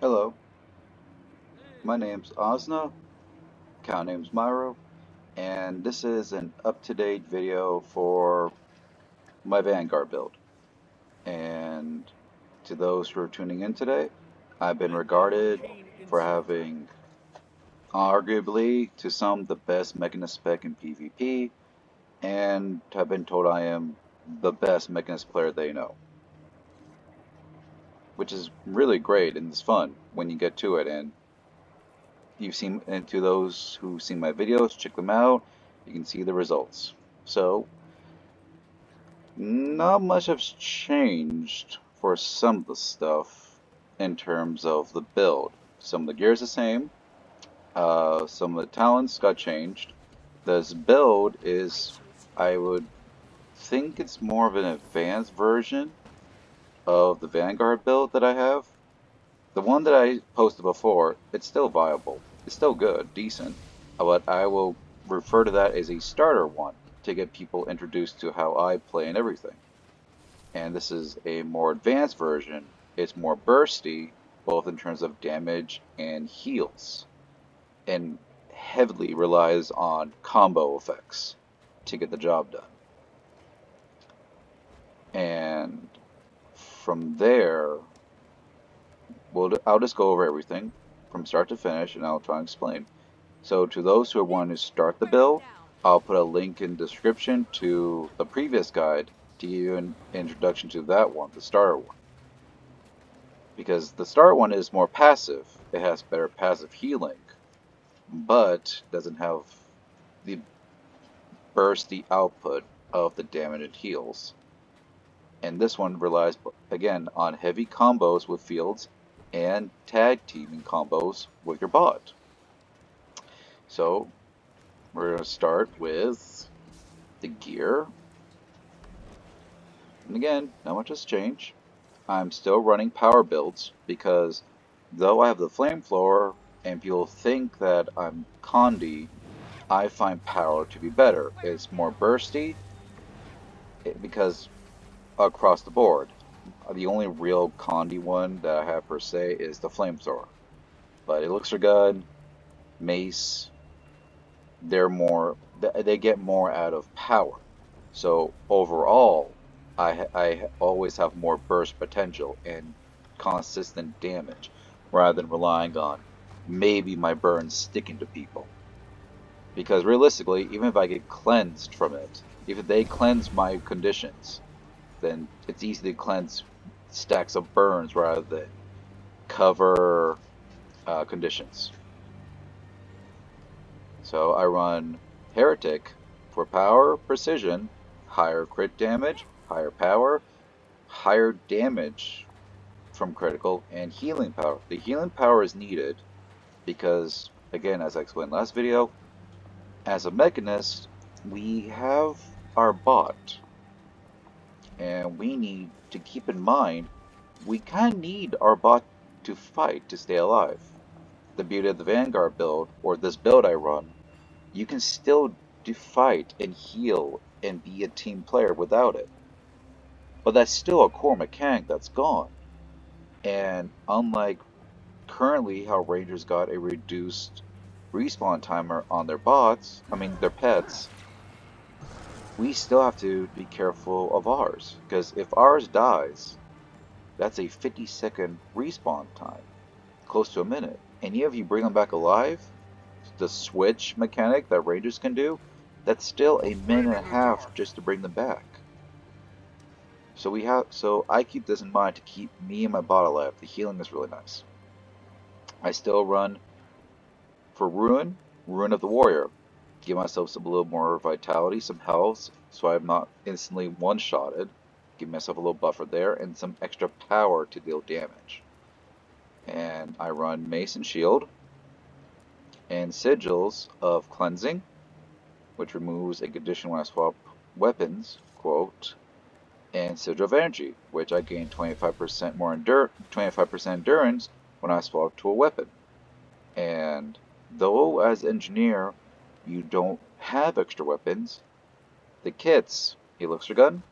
Hello, my name's Osna, account name's Myro, and this is an up-to-date video for my Vanguard build. And to those who are tuning in today, I've been regarded for having arguably to some the best Mechanist spec in PvP, and have been told I am the best Mechanist player they know. Which is really great and it's fun when you get to it, and you've seen, and to those who've seen my videos, check them out. You can see the results. So, not much has changed for some of the stuff in terms of the build. Some of the gear is the same. Some of the talents got changed. This build is, I would think it's more of an advanced version of the Vanguard build that I have. The one that I posted before, it's still viable. It's still good, decent, but I will refer to that as a starter one to get people introduced to how I play and everything. And this is a more advanced version. It's more bursty, both in terms of damage and heals, and heavily relies on combo effects to get the job done. And from there, I'll just go over everything from start to finish, and I'll try and explain. So to those who want to start the build, I'll put a link in the description to the previous guide to give you an introduction to that one, the starter one. Because the starter one is more passive. It has better passive healing, but doesn't have the bursty output of the damage it heals. And this one relies, again, on heavy combos with fields and tag teaming combos with your bot. So we're going to start with the gear. And again, not much has changed. I'm still running power builds because though I have the flamethrower and people think that I'm Condi, I find power to be better. It's more bursty because across the board. The only real Condi one that I have per se is the flamethrower. But elixir gun, mace, they get more out of power. So overall, I always have more burst potential and consistent damage, rather than relying on maybe my burns sticking to people. Because realistically, even if I get cleansed from it, if they cleanse my conditions, then it's easy to cleanse stacks of burns rather than cover conditions. So I run Heretic for power, precision, higher crit damage, higher power, higher damage from critical, and healing power. The healing power is needed because, again, as I explained last video, as a Mechanist, we have our bot. And we need to keep in mind, we kind of need our bot to fight to stay alive. The beauty of the Vanguard build, or this build I run, you can still fight and heal and be a team player without it. But that's still a core mechanic that's gone. And unlike currently how Rangers got a reduced respawn timer on their their pets, we still have to be careful of ours, because if ours dies, that's a 50-second respawn time, close to a minute. And even if you bring them back alive, the switch mechanic that Rangers can do, that's still a minute and a half just to bring them back. So I keep this in mind to keep me and my bot alive. The healing is really nice. I still run for Rune of the Warrior. Give myself a little more vitality, some health, so I'm not instantly one-shotted. Give myself a little buffer there, and some extra power to deal damage. And I run Mace and Shield, and Sigils of Cleansing, which removes a condition when I swap weapons, quote, and Sigil of Energy, which I gain 25% more 25% endurance when I swap to a weapon. And though as engineer, you don't have extra weapons, the kits, elixir gun,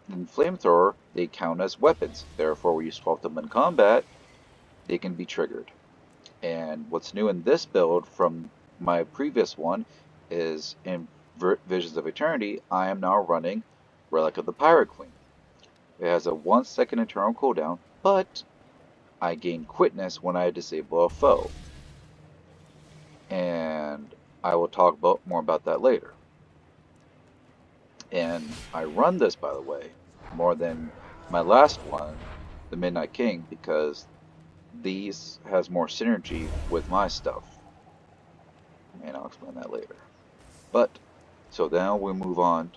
and flamethrower, they count as weapons. Therefore, when you swap them in combat, they can be triggered. And what's new in this build from my previous one is in Visions of Eternity, I am now running Relic of the Pirate Queen. It has a 1-second internal cooldown, but I gain quickness when I disable a foe. And I will talk more about that later. And I run this, by the way, more than my last one, the Midnight King, because these has more synergy with my stuff. And I'll explain that later. But, so now we move on.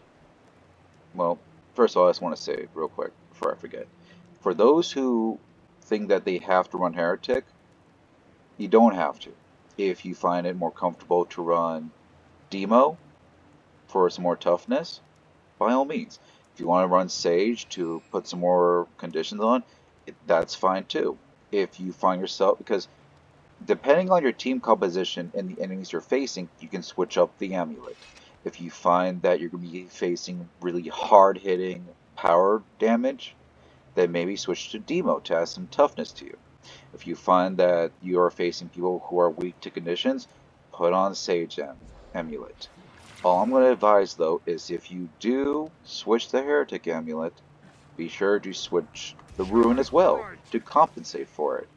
Well, first of all, I just want to say real quick before I forget. For those who think that they have to run Heretic, you don't have to. If you find it more comfortable to run Demo for some more toughness, by all means. If you want to run Sage to put some more conditions on, that's fine too. If you find yourself, because depending on your team composition and the enemies you're facing, you can switch up the amulet. If you find that you're going to be facing really hard-hitting power damage, then maybe switch to Demo to add some toughness to you. If you find that you are facing people who are weak to conditions, put on Sage Amulet. All I'm going to advise, though, is if you do switch the Heretic Amulet, be sure to switch the Rune as well to compensate for it.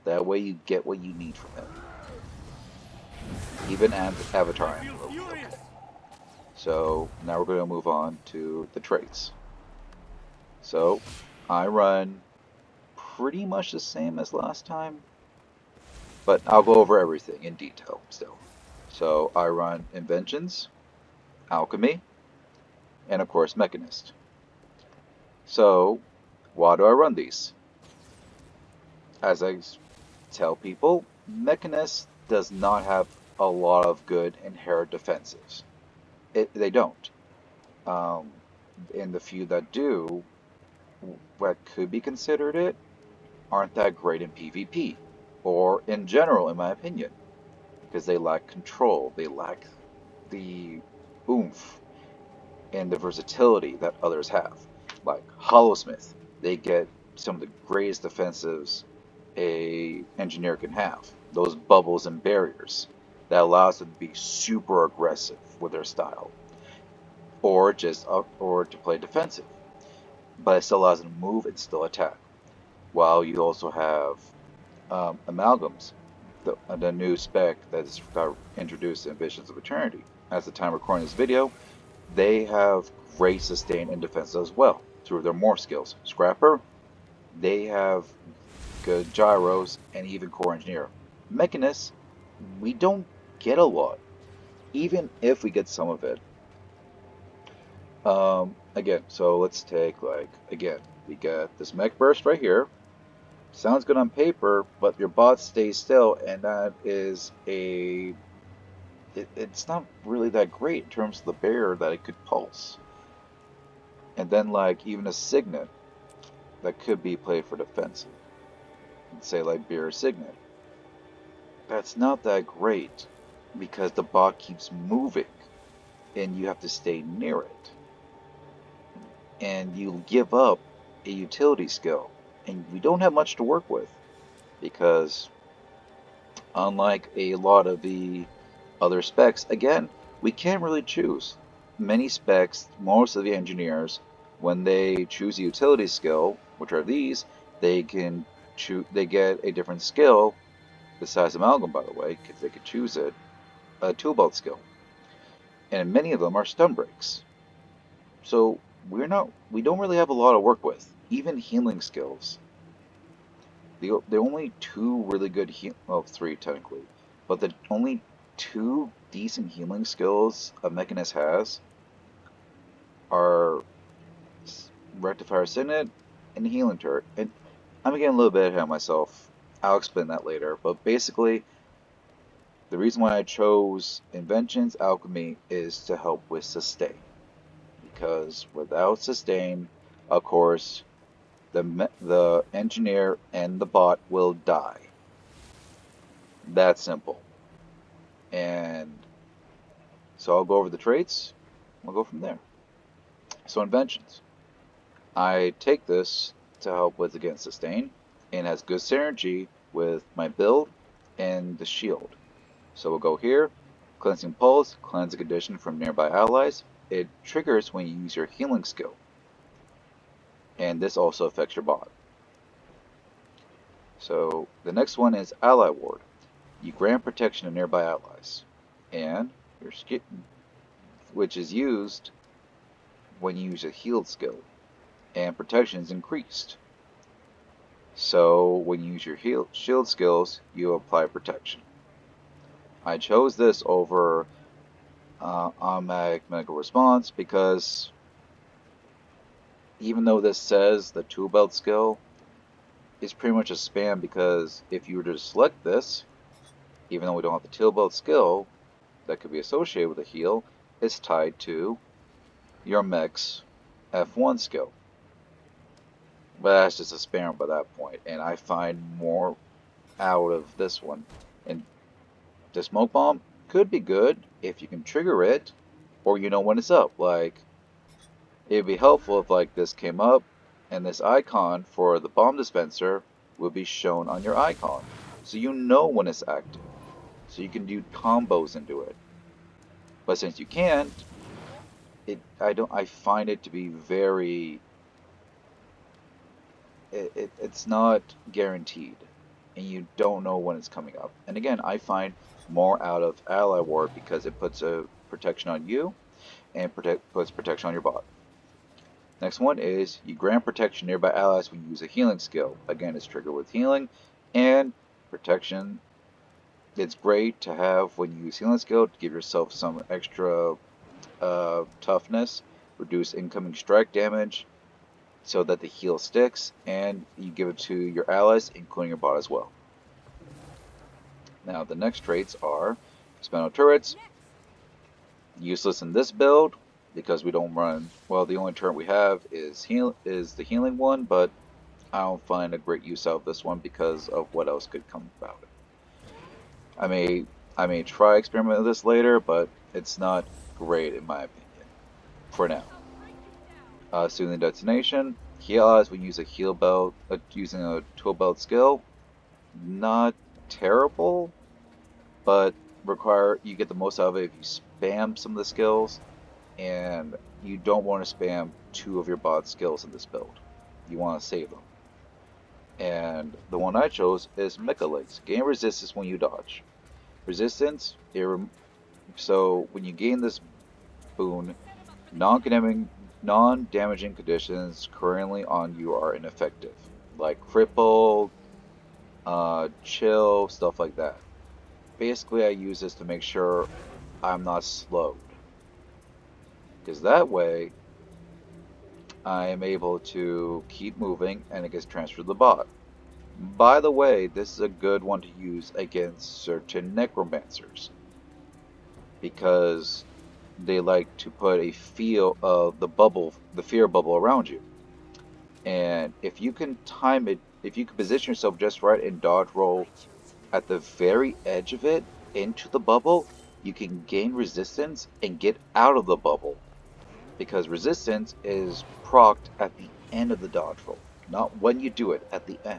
That way you get what you need from it. Even Avatar Amulet will be okay. So now we're going to move on to the traits. So I run pretty much the same as last time, but I'll go over everything in detail still. So I run Inventions, Alchemy, and of course Mechanist. So why do I run these? As I tell people, Mechanist does not have a lot of good inherent defensives. They don't. And the few that do, what could be considered it, aren't that great in PvP, or in general, in my opinion, because they lack control, they lack the oomph and the versatility that others have. Like Hollowsmith, they get some of the greatest defensives a engineer can have. Those bubbles and barriers that allows them to be super aggressive with their style, or to play defensive, but it still allows them to move and still attack. While you also have amalgams, the new spec that's got introduced in Visions of Eternity. At the time of recording this video, they have great sustain and defense as well through their morph skills. Scrapper, they have good gyros and even core engineer. Mechanist, we don't get a lot, even if we get some of it. Again, so let's take again, we got this mech burst right here. Sounds good on paper, but your bot stays still, and that is it's not really that great in terms of the barrier that it could pulse. And then even a Signet that could be played for defensive. Say Beer Signet. That's not that great because the bot keeps moving and you have to stay near it. And you give up a utility skill, and we don't have much to work with because unlike a lot of the other specs, again, we can't really choose. Many specs, most of the engineers, when they choose a utility skill, which are these, they get a different skill, besides Amalgam, by the way, because they could choose it, a tool belt skill. And many of them are stun breaks. So we don't really have a lot to work with. Even healing skills. The only two really good three technically, but the only two decent healing skills a Mechanist has are Rectifier Signet and Healing Turret. And I'm getting a little bit ahead of myself. I'll explain that later. But basically, the reason why I chose Inventions, Alchemy is to help with sustain. Because without sustain, of course, the engineer and the bot will die. That simple. And so I'll go over the traits. We'll go from there. So Inventions. I take this to help with, again, sustain, and has good synergy with my build and the shield. So we'll go here, Cleansing Pulse, cleanse a condition from nearby allies. It triggers when you use your healing skill. And this also affects your bot. So the next one is Ally Ward. You grant protection to nearby allies. And your skill, which is used when you use a healed skill. And protection is increased. So when you use your shield skills, you apply protection. I chose this over automatic medical response because even though this says the tool belt skill, it's pretty much a spam, because if you were to select this, even though we don't have the tool belt skill that could be associated with a heal, it's tied to your mech's F1 skill. But that's just a spam by that point, and I find more out of this one. And the smoke bomb could be good if you can trigger it, or you know when it's up. Like, it'd be helpful if like this came up, and this icon for the bomb dispenser would be shown on your icon, so you know when it's active, so you can do combos into it. But since you can't, I find it to be very. It's not guaranteed, and you don't know when it's coming up. And again, I find more out of Ally Ward because it puts a protection on you and puts protection on your bot. Next one is you grant protection nearby allies when you use a healing skill. Again, it's triggered with healing and protection. It's great to have when you use healing skill to give yourself some extra toughness, reduce incoming strike damage, so that the heal sticks, and you give it to your allies, including your bot as well. Now the next traits are Expendable Turrets. Useless in this build because we don't run, well, the only turret we have is the healing one, but I don't find a great use out of this one because of what else could come about it. I may try experimenting with this later, but it's not great in my opinion for now. Soothing Detonation. Heal allies when you use a heal belt, using a tool belt skill. Not terrible, but you get the most out of it if you spam some of the skills, and you don't want to spam 2 of your bot's skills in this build. You want to save them. And the one I chose is Mechanist. Gain resistance when you dodge. Resistance, so when you gain this boon, non-damaging conditions currently on you are ineffective, like crippled, chill, stuff like that. Basically, I use this to make sure I'm not slowed, because that way I am able to keep moving and it gets transferred to the bot. By the way, this is a good one to use against certain necromancers, because they like to put a feel of the fear bubble around you. And if you can time it, if you can position yourself just right and dodge roll at the very edge of it into the bubble, you can gain resistance and get out of the bubble. Because resistance is procced at the end of the dodge roll, not when you do it, at the end.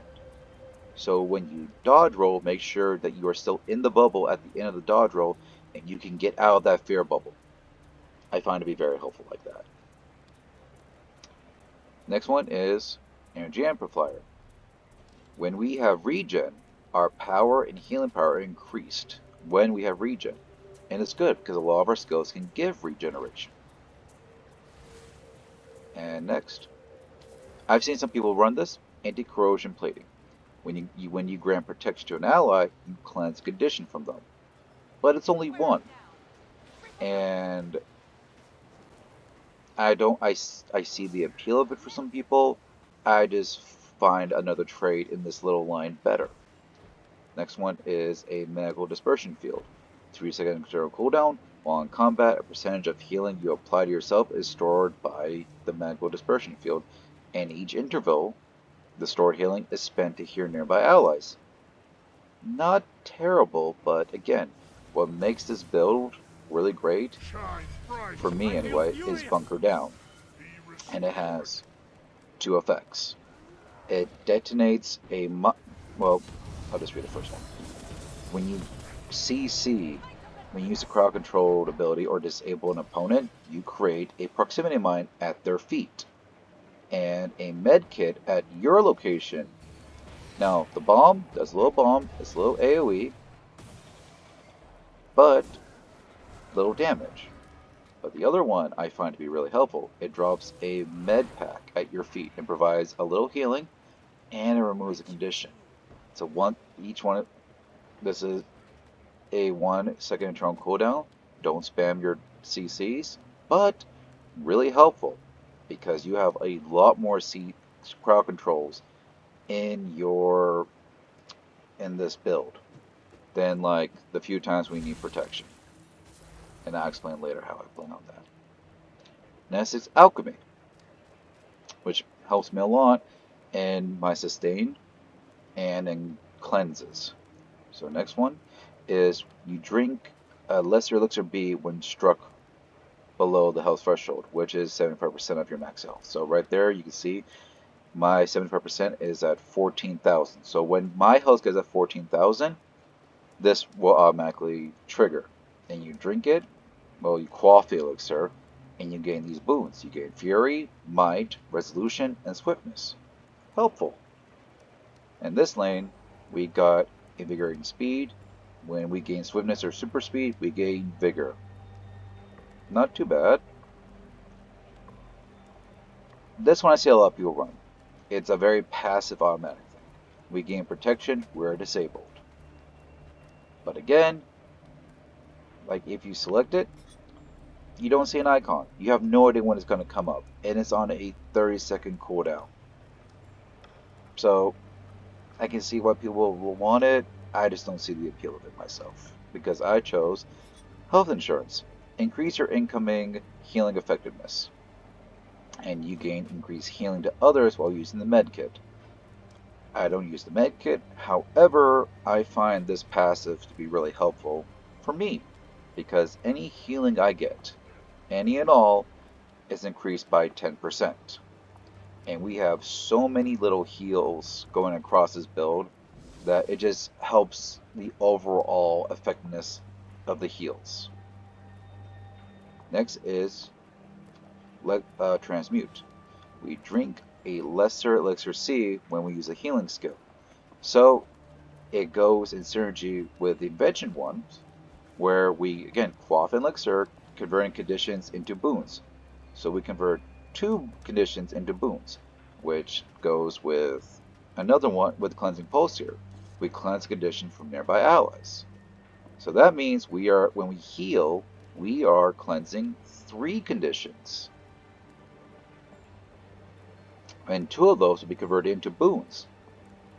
So when you dodge roll, make sure that you are still in the bubble at the end of the dodge roll, and you can get out of that fear bubble. I find it to be very helpful like that. Next one is Energy Amplifier. When we have regen, our power and healing power are increased when we have regen. And it's good because a lot of our skills can give regeneration. And next, I've seen some people run this, anti-corrosion plating. When you grant protection to an ally, you cleanse condition from them. But it's only one. And I see the appeal of it for some people. I just find another trait in this little line better. Next one is a medical dispersion field. 3-second cooldown. While in combat, a percentage of healing you apply to yourself is stored by the medical dispersion field, and each interval, the stored healing is spent to heal nearby allies. Not terrible, but again, what makes this build really great, for me anyway, is Bunker Down. And it has 2 effects. It detonates I'll just read the first one. When you CC, when you use a crowd controlled ability or disable an opponent, you create a proximity mine at their feet and a med kit at your location. Now, the bomb does a little bomb, it's a little AoE, but little damage. But the other one I find to be really helpful. It drops a med pack at your feet and provides a little healing, and it removes a condition. So each one. This is a 1-second internal cooldown. Don't spam your CCs, but really helpful because you have a lot more crowd controls in this build than like the few times we need protection. And I'll explain later how I plan on that. Next is alchemy, which helps me a lot in my sustain and in cleanses. So next one is you drink a lesser elixir B when struck below the health threshold, which is 75% of your max health. So right there you can see my 75% is at 14,000. So when my health gets at 14,000, this will automatically trigger. And you drink it, well, you quaff the elixir, and you gain these boons. You gain Fury, Might, Resolution, and Swiftness. Helpful. In this lane, we got Invigorating Speed. When we gain Swiftness or Super Speed, we gain Vigor. Not too bad. This one I see a lot of people run. It's a very passive automatic thing. We gain Protection, we're disabled. But again, like if you select it, you don't see an icon. You have no idea when it's going to come up. And it's on a 30-second cooldown. So, I can see why people will want it. I just don't see the appeal of it myself. Because I chose Health Insurance. Increase your incoming healing effectiveness. And you gain increased healing to others while using the med kit. I don't use the med kit. However, I find this passive to be really helpful for me. Because any healing I get, any and all, is increased by 10%. And we have so many little heals going across this build that it just helps the overall effectiveness of the heals. Next is Transmute. We drink a lesser elixir C when we use a healing skill. So it goes in synergy with the invention ones, where we, again, quaff an elixir, converting conditions into boons. So we convert 2 conditions into boons, which goes with another one with Cleansing Pulse here. We cleanse a condition from nearby allies. So that means when we heal, we are cleansing 3 conditions. And 2 of those will be converted into boons.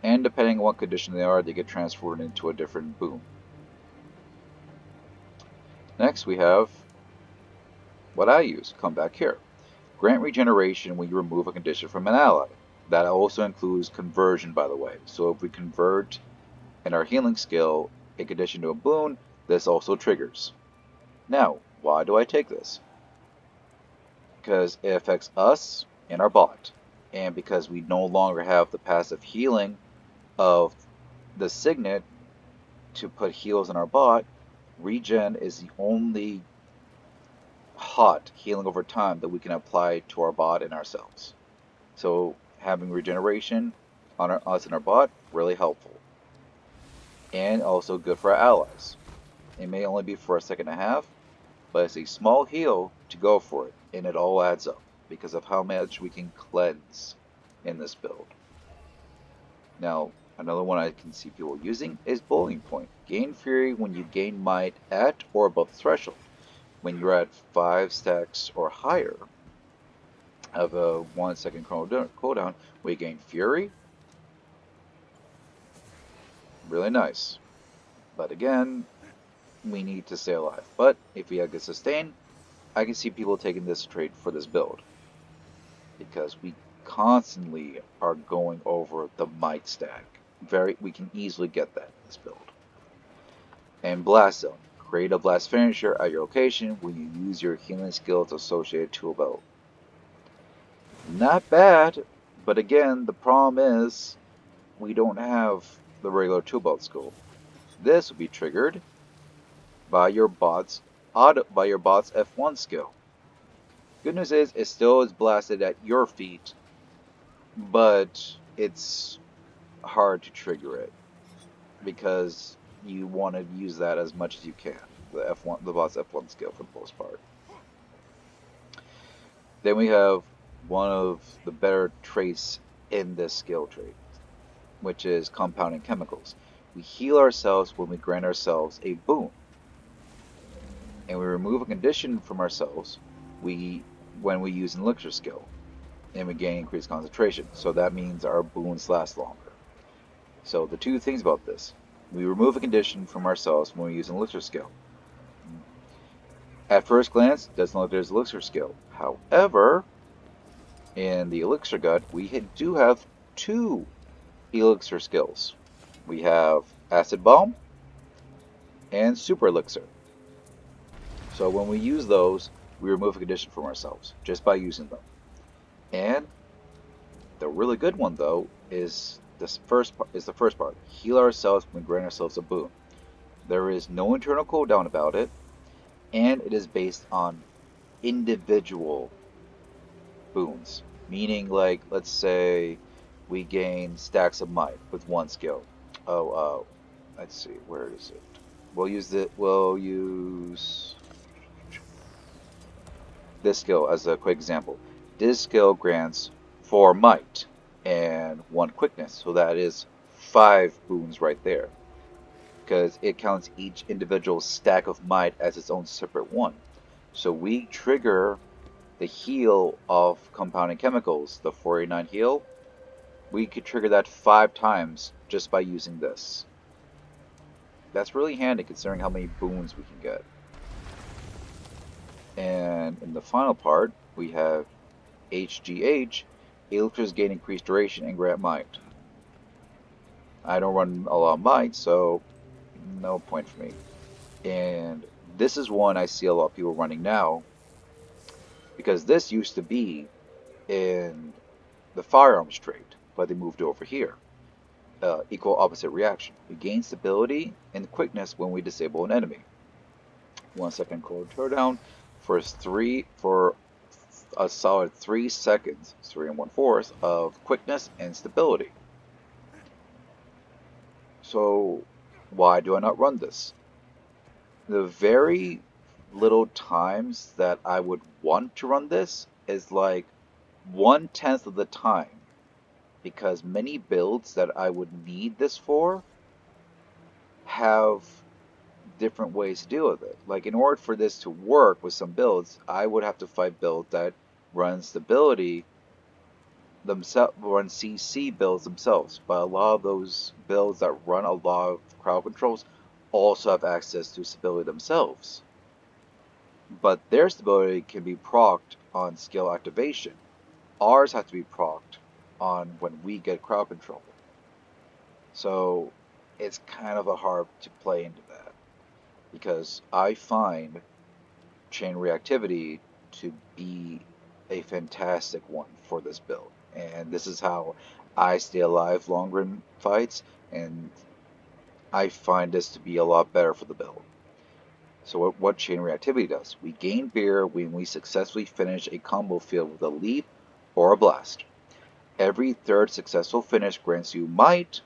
And depending on what condition they are, they get transferred into a different boon. Next we have what I use. Come back here. Grant regeneration when you remove a condition from an ally. That also includes conversion, by the way. So if we convert in our healing skill a condition to a boon, this also triggers. Now, why do I take this? Because it affects us and our bot. And because we no longer have the passive healing of the signet to put heals in our bot, regen is the only hot healing over time that we can apply to our bot and ourselves. So having regeneration on us and our bot, really helpful. And also good for our allies. It may only be for a second and a half, but it's a small heal to go for it, and it all adds up because of how much we can cleanse in this build. Now, another one I can see people using is Boiling Point. Gain Fury when you gain Might at or above the threshold. When you're at 5 stacks or higher of a 1-second cooldown, we gain Fury. Really nice. But again, we need to stay alive. But if we have good sustain, I can see people taking this trait for this build. Because we constantly are going over the Might stack. We can easily get that in this build. And Blast Zone. Create a blast finisher at your location when you use your healing skills associated to a bow. Not bad, but again, the problem is we don't have the regular 2-belt skill. This will be triggered by your bot's F1 skill. Good news is it still is blasted at your feet, but it's hard to trigger it because you want to use that as much as you can. The bot's F1 skill for the most part. Then we have one of the better traits in this skill trait, which is compounding chemicals. We heal ourselves when we grant ourselves a boon, and we remove a condition from ourselves when we use an elixir skill, and we gain increased concentration. So that means our boons last longer. So the two things about this: we remove a condition from ourselves when we use an elixir skill. At first glance, it doesn't look like there's an elixir skill. However, in the elixir gut, we do have two elixir skills. We have acid bomb and super elixir. So when we use those, we remove a condition from ourselves just by using them. And the really good one though is the first part. Heal ourselves when we grant ourselves a boon. There is no internal cooldown about it, and it is based on individual boons. Meaning, like, let's say we gain stacks of might with one skill. Let's see, where is it? We'll use this skill as a quick example. This skill grants 4 might and 1 quickness, so that is 5 boons right there, because it counts each individual stack of might as its own separate one. So we trigger the heal of compounding chemicals, the 489 heal. We could trigger that 5 times just by using this. That's really handy considering how many boons we can get. And in the final part, we have HGH. Elixirs gain increased duration and grant might. I don't run a lot of might, so no point for me. And this is one I see a lot of people running now, because this used to be in the firearms trait, but they moved over here. Equal opposite reaction. We gain stability and quickness when we disable an enemy. 1 second cold down for a solid 3 seconds, 3 1/4 of quickness and stability. So why do I not run this? The very little times that I would want to run this is like 1/10 of the time, because many builds that I would need this for have different ways to deal with it. Like, in order for this to work with some builds, I would have to fight builds that run stability themselves, run CC builds themselves. But a lot of those builds that run a lot of crowd controls also have access to stability themselves. But their stability can be procced on skill activation. Ours has to be procced on when we get crowd control. So it's kind of hard to play into that, because I find chain reactivity to be a fantastic one for this build, and this is how I stay alive longer in fights, and I find this to be a lot better for the build. So what chain reactivity does: we gain beer when we successfully finish a combo field with a leap or a blast. Every third successful finish grants you might,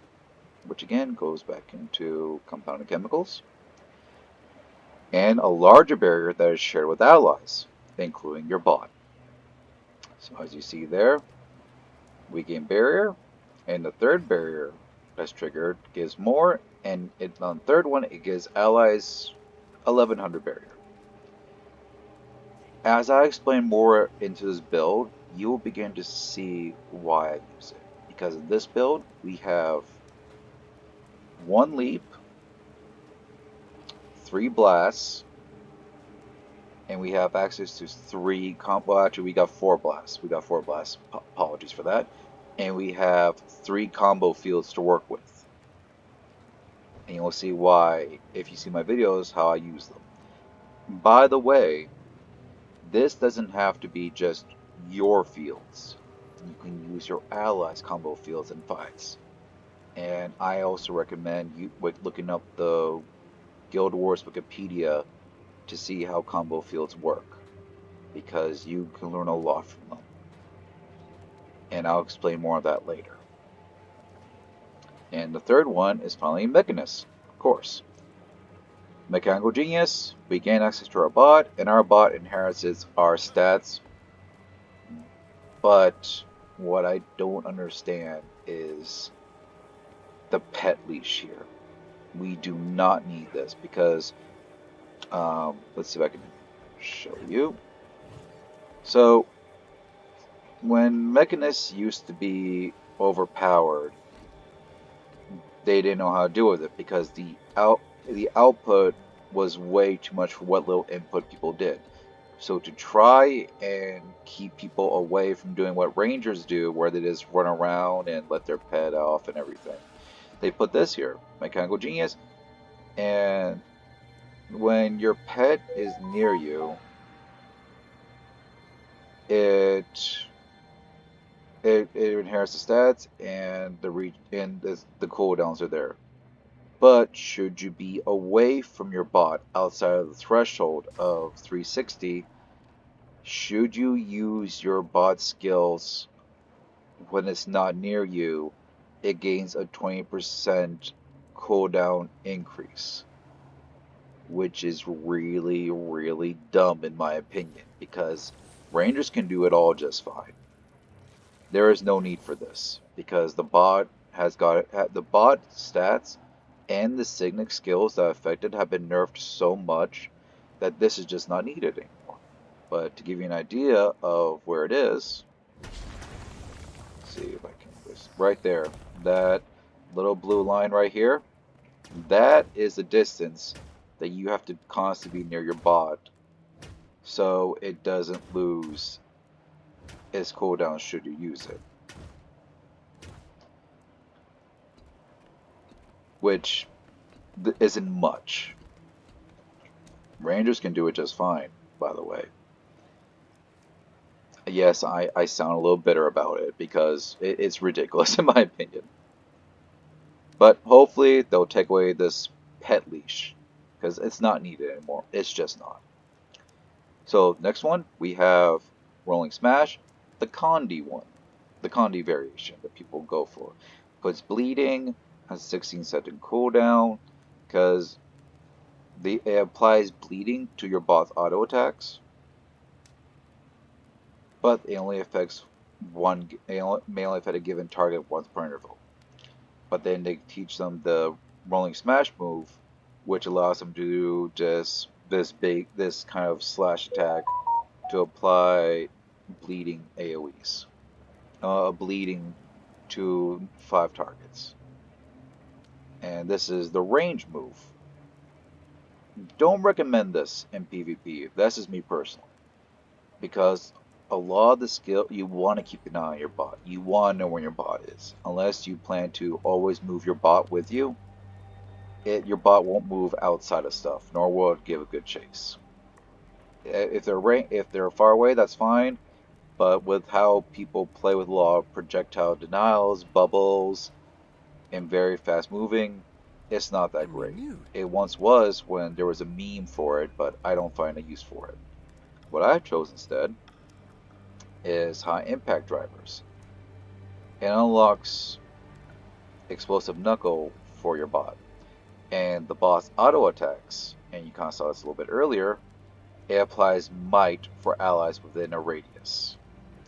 which again goes back into compounding chemicals, and a larger barrier that is shared with allies, including your bot. So as you see there, we gain barrier, and the third barrier that's triggered gives more, and on the third one it gives allies 1100 barrier. As I explain more into this build, you will begin to see why I use it. Because in this build, we have 1 leap, 3 blasts, and we have access to 3 well, actually we got 4 blasts. We got 4 blasts, apologies for that. And we have 3 combo fields to work with. And you'll see why if you see my videos how I use them. By the way, this doesn't have to be just your fields. You can use your allies' combo fields in fights. And I also recommend you looking up the Guild Wars Wikipedia to see how combo fields work, because you can learn a lot from them. And I'll explain more of that later. And the third one is finally Mechanist, of course. Mechanical Genius, we gain access to our bot, and our bot inherits our stats. But what I don't understand is the pet leash here. We do not need this because, let's see if I can show you. So, when Mechanists used to be overpowered, they didn't know how to deal with it because the output was way too much for what little input people did. So to try and keep people away from doing what rangers do, where they just run around and let their pet off and everything, they put this here, Mechanical Genius, and when your pet is near you, it inherits the stats and the cooldowns are there. But should you be away from your bot outside of the threshold of 360, should you use your bot skills when it's not near you, it gains a 20% cooldown increase, which is really, really dumb in my opinion, because Rangers can do it all just fine. There is no need for this, because the bot has the bot stats and the Signic skills that affect it have been nerfed so much that this is just not needed anymore. But to give you an idea of where it is, let's see if I can right there, that little blue line right here, that is the distance that you have to constantly be near your bot so it doesn't lose its cooldown should you use it. Which isn't much. Rangers can do it just fine, by the way. Yes, I sound a little bitter about it because it's ridiculous in my opinion. But hopefully they'll take away this pet leash because it's not needed anymore. It's just not. So next one we have Rolling Smash, the Condi one, the Condi variation that people go for. Puts bleeding, has a 16-second cooldown because it applies bleeding to your bot's auto attacks, but it only affects may only affect a given target once per interval. But then they teach them the Rolling Smash move, which allows them to do just this kind of slash attack to apply bleeding AoEs, bleeding to 5 targets. And this is the range move. Don't recommend this in PvP. This is me personally, because a lot of the skill, you want to keep an eye on your bot. You want to know where your bot is. Unless you plan to always move your bot with you, your bot won't move outside of stuff, nor will it give a good chase. If they're far away, that's fine. But with how people play with a lot of projectile denials, bubbles, and very fast moving, it's not that great. It once was when there was a meme for it, but I don't find a use for it. What I've chosen instead is high impact drivers. It unlocks explosive knuckle for your bot, and the boss auto attacks, and you kind of saw this a little bit earlier, it applies might for allies within a radius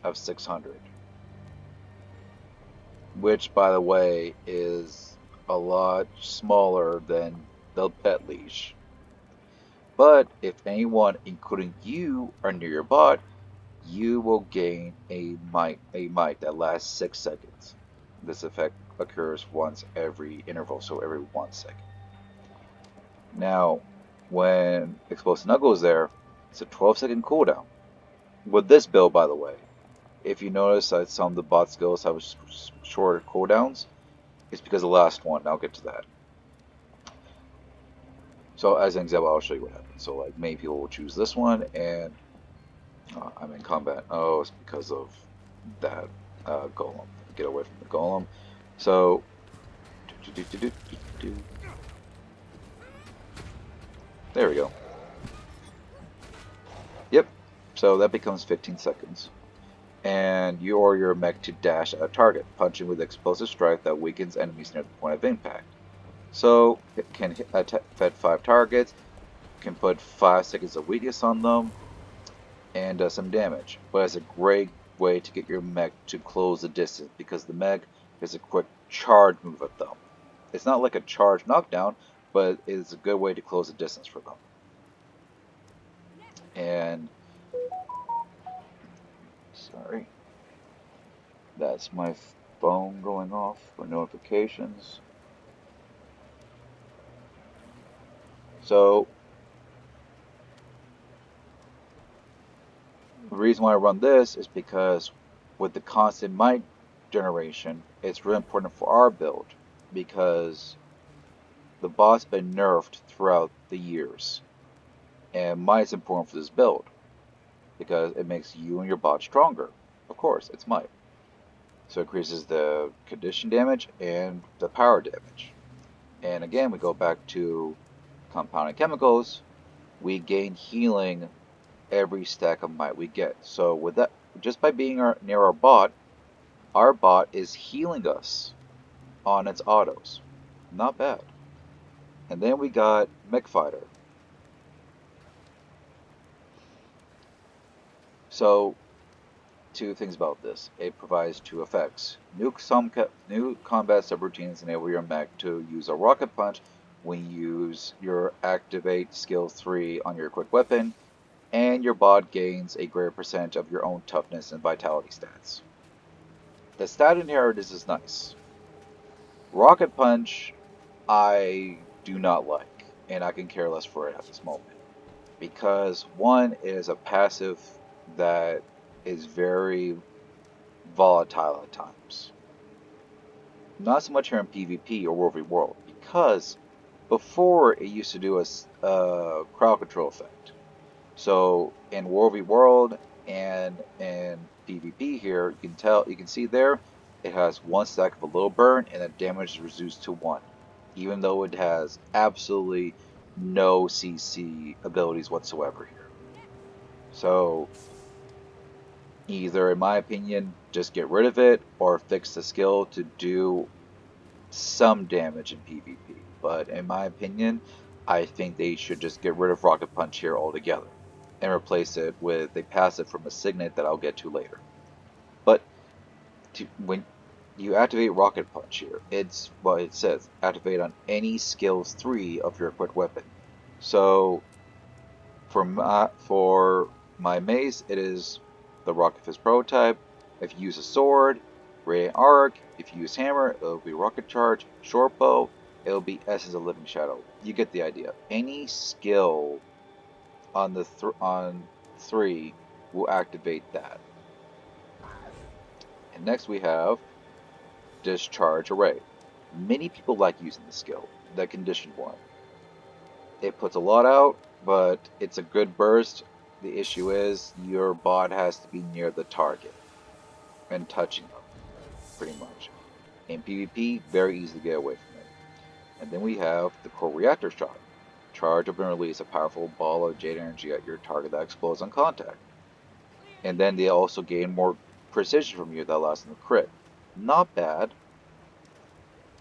of 600, which by the way is a lot smaller than the pet leash. But if anyone, including you, are near your bot, you will gain a might that lasts 6 seconds. This effect occurs once every interval, so every 1 second. Now, when Explosive Knuckle is there, it's a 12-second cooldown. With this build, by the way, if you notice that some of the bot skills have shorter cooldowns, it's because of the last one. I'll get to that. So as an example, I'll show you what happens. So like many people will choose this one, and I'm in combat. Oh, it's because of that golem. Get away from the golem. So There we go. Yep. So that becomes 15 seconds. And you or your mech to dash at a target, punching with explosive strike that weakens enemies near the point of impact. So it can fed 5 targets, can put 5 seconds of weakness on them, and does some damage. But it's a great way to get your mech to close the distance because the mech is a quick charge move at them. It's not like a charge knockdown, but it's a good way to close the distance for them. And sorry, that's my phone going off for notifications. So the reason why I run this is because with the constant might generation, it's really important for our build because the bot's been nerfed throughout the years. And might's important for this build because it makes you and your bot stronger. Of course, it's might. So it increases the condition damage and the power damage. And again, we go back to compounding chemicals. We gain healing every stack of might we get. So with that, just by being near our bot is healing us on its autos. Not bad. And then we got Mech Fighter. So, 2 things about this. It provides 2 effects. New combat subroutines enable your mech to use a rocket punch when you use your activate skill 3 on your equipped weapon, and your bot gains a greater percent of your own toughness and vitality stats. The stat inheritance is nice. Rocket punch, I do not like, and I can care less for it at this moment. Because one, it is a passive that is very volatile at times. Not so much here in PvP or World v World, because before it used to do a crowd control effect. So in World v World and in PvP here, you can see there, it has 1 stack of a little burn and the damage is reduced to 1, even though it has absolutely no CC abilities whatsoever here. So either, in my opinion, just get rid of it or fix the skill to do some damage in PvP. But in my opinion, I think they should just get rid of Rocket Punch here altogether and replace it with a passive from a Signet that I'll get to later. But when you activate Rocket Punch here, it's what it says, activate on any skills 3 of your equipped weapon. So for my mace, it is the Rocket Fist prototype. If you use a sword, Radiant Arc. If you use hammer, it'll be Rocket Charge. Short bow, it'll be Essence of Living Shadow. You get the idea. Any skill on the on 3 will activate that. And next we have Discharge Array. Many people like using the skill, the conditioned one. It puts a lot out, but it's a good burst. The issue is your bot has to be near the target and touching them, pretty much. In PvP, very easy to get away from it. And then we have the Core Reactor Shot. Charge up and release a powerful ball of jade energy at your target that explodes on contact. And then they also gain more precision from you that allows them to crit. Not bad,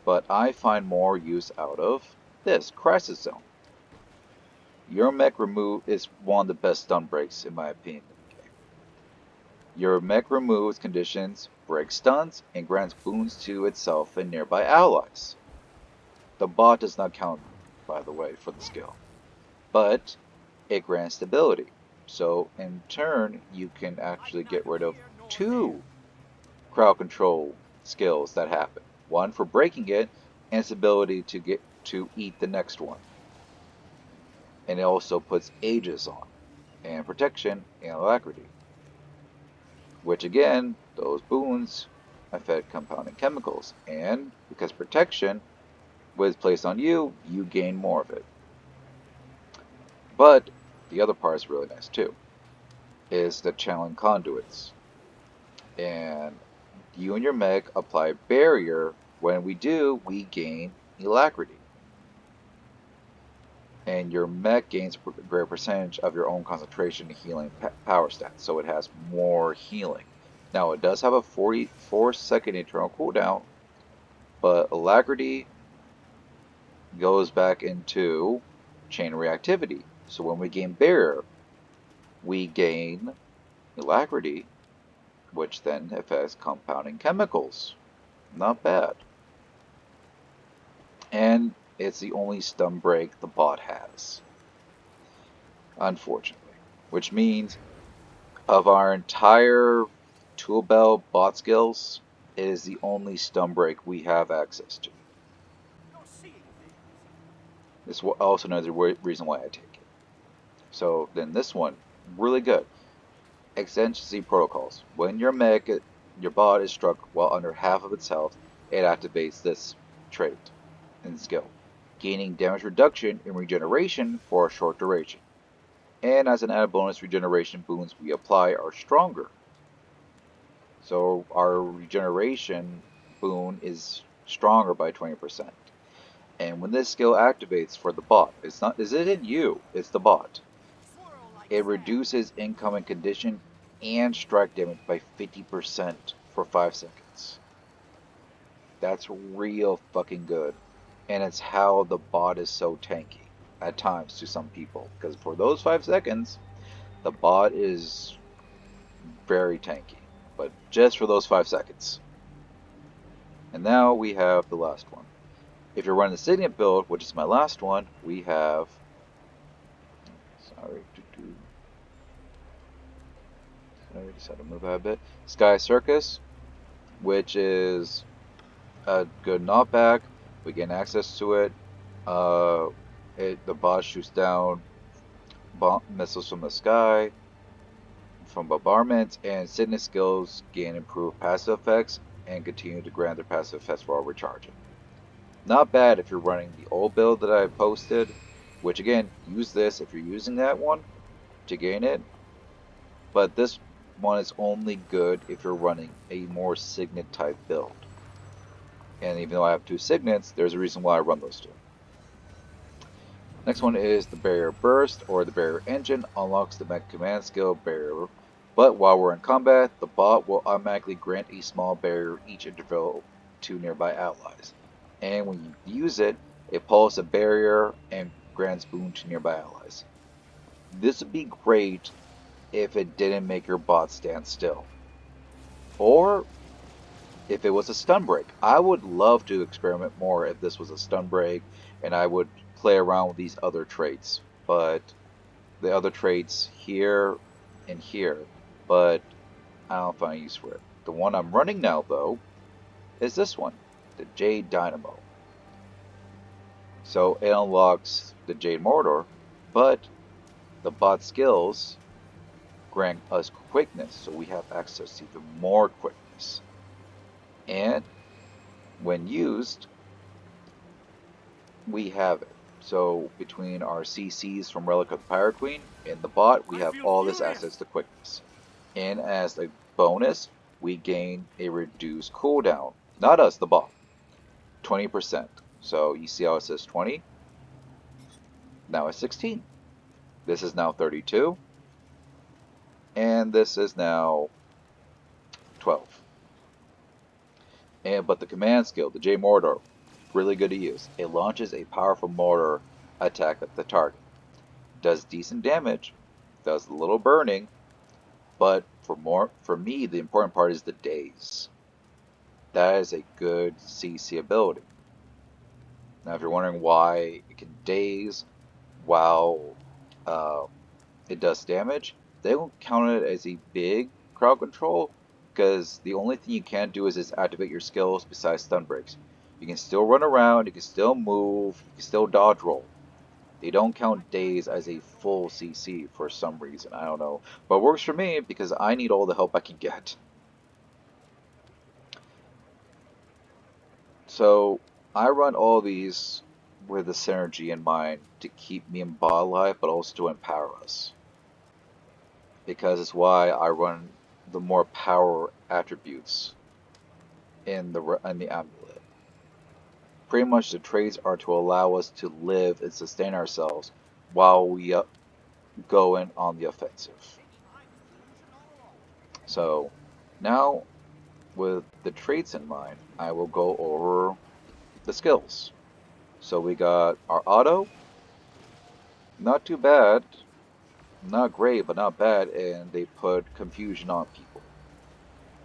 but I find more use out of this, Crisis Zone. Your mech remove is one of the best stun breaks in my opinion in the game. Your mech removes conditions, breaks stuns, and grants boons to itself and nearby allies. The bot does not count, by the way, for the skill, but it grants stability. So in turn, you can actually get rid of 2 crowd control skills that happen. One for breaking it, and its ability to get to eat the next one. And it also puts Aegis on, and protection and alacrity. Which again, those boons affect compounding chemicals, and because protection was placed on you, you gain more of it. But the other part is really nice too, is the channeling conduits. And you and your mech apply barrier When we do, we gain alacrity. And your mech gains a greater percentage of your own concentration and healing power stats, so it has more healing. Now, it does have a 44-second internal cooldown, but alacrity goes back into chain reactivity. So when we gain barrier, we gain alacrity, which then affects compounding chemicals. Not bad. And it's the only stun break the bot has, unfortunately. Which means of our entire tool belt bot skills, it is the only stun break we have access to. This is also another reason why I take it. So then this one, really good. Extension protocols. When your mech, your bot is struck while under half of its health, it activates this trait and skill, gaining damage reduction and regeneration for a short duration. And as an added bonus, regeneration boons we apply are stronger. So our regeneration boon is stronger by 20%. And when this skill activates for the bot, it isn't you, it's the bot. It reduces incoming condition and strike damage by 50% for 5 seconds. That's real fucking good. And it's how the bot is so tanky at times to some people. Because for those 5 seconds, the bot is very tanky. But just for those 5 seconds. And now we have the last one. If you're running the Signet build, which is my last one, we have... Sorry, I just had to move out a bit. Sky Circus, which is a good knockback. We gain access to it. The boss shoots down missiles from the sky, from bombardments, and Signet skills gain improved passive effects and continue to grant their passive effects while recharging. Not bad if you're running the old build that I posted, which again, use this if you're using that one to gain it. But this one is only good if you're running a more Signet type build. And even though I have 2 Signets, there's a reason why I run those 2. Next one is the Barrier Burst, or the Barrier Engine, unlocks the Mech command skill Barrier. But while we're in combat, the bot will automatically grant a small barrier each interval to nearby allies. And when you use it, it pulls a barrier and grants boon to nearby allies. This would be great if it didn't make your bot stand still. Or if it was a stun break. I would love to experiment more if this was a stun break and I would play around with these other traits. But the other traits here and here, but I don't find use for it. The one I'm running now though is this one, the Jade Dynamo. So it unlocks the Jade Mortar, but the bot skills grant us quickness, so we have access to even more quickness. And when used, we have it. So between our CCs from Relic of the Pirate Queen and the bot, we have all this access to quickness. And as a bonus, we gain a reduced cooldown. Not us, the bot. 20%. So you see how it says 20? Now it's 16. This is now 32. And this is now 12. But the command skill, the J Mortar, really good to use. It launches a powerful mortar attack at the target. Does decent damage, does a little burning, but for me, the important part is the daze. That is a good CC ability. Now, if you're wondering why it can daze while it does damage, they don't count it as a big crowd control, because the only thing you can't do is activate your skills besides stun breaks. You can still run around, you can still move, you can still dodge roll. They don't count daze as a full CC for some reason, I don't know. But it works for me because I need all the help I can get. So I run all these with the synergy in mind to keep me and Ba alive, but also to empower us. Because it's why I run the more power attributes in the amulet. pretty much the traits are to allow us to live and sustain ourselves while we go in on the offensive. So now, with the traits in mind, I will go over the skills. So we got our auto, not too bad, not great, but not bad, and they put confusion on people.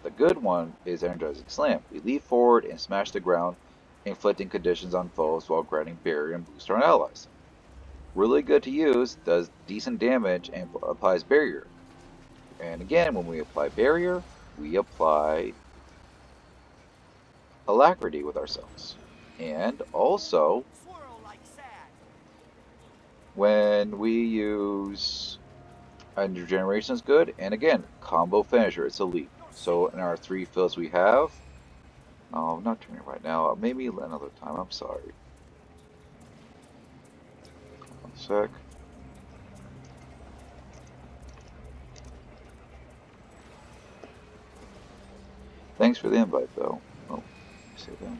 The good one is Energizing Slam. We leap forward and smash the ground, inflicting conditions on foes while granting barrier and boost on allies. Really good to use, does decent damage and applies barrier. And again, when we apply barrier, we apply alacrity with ourselves. And also, when we use regeneration is good, and again, combo finisher, it's elite. So in our 3 fills we have, I'm not doing it right now, maybe another time, I'm sorry. 1 sec. Thanks for the invite, though. Oh, say that.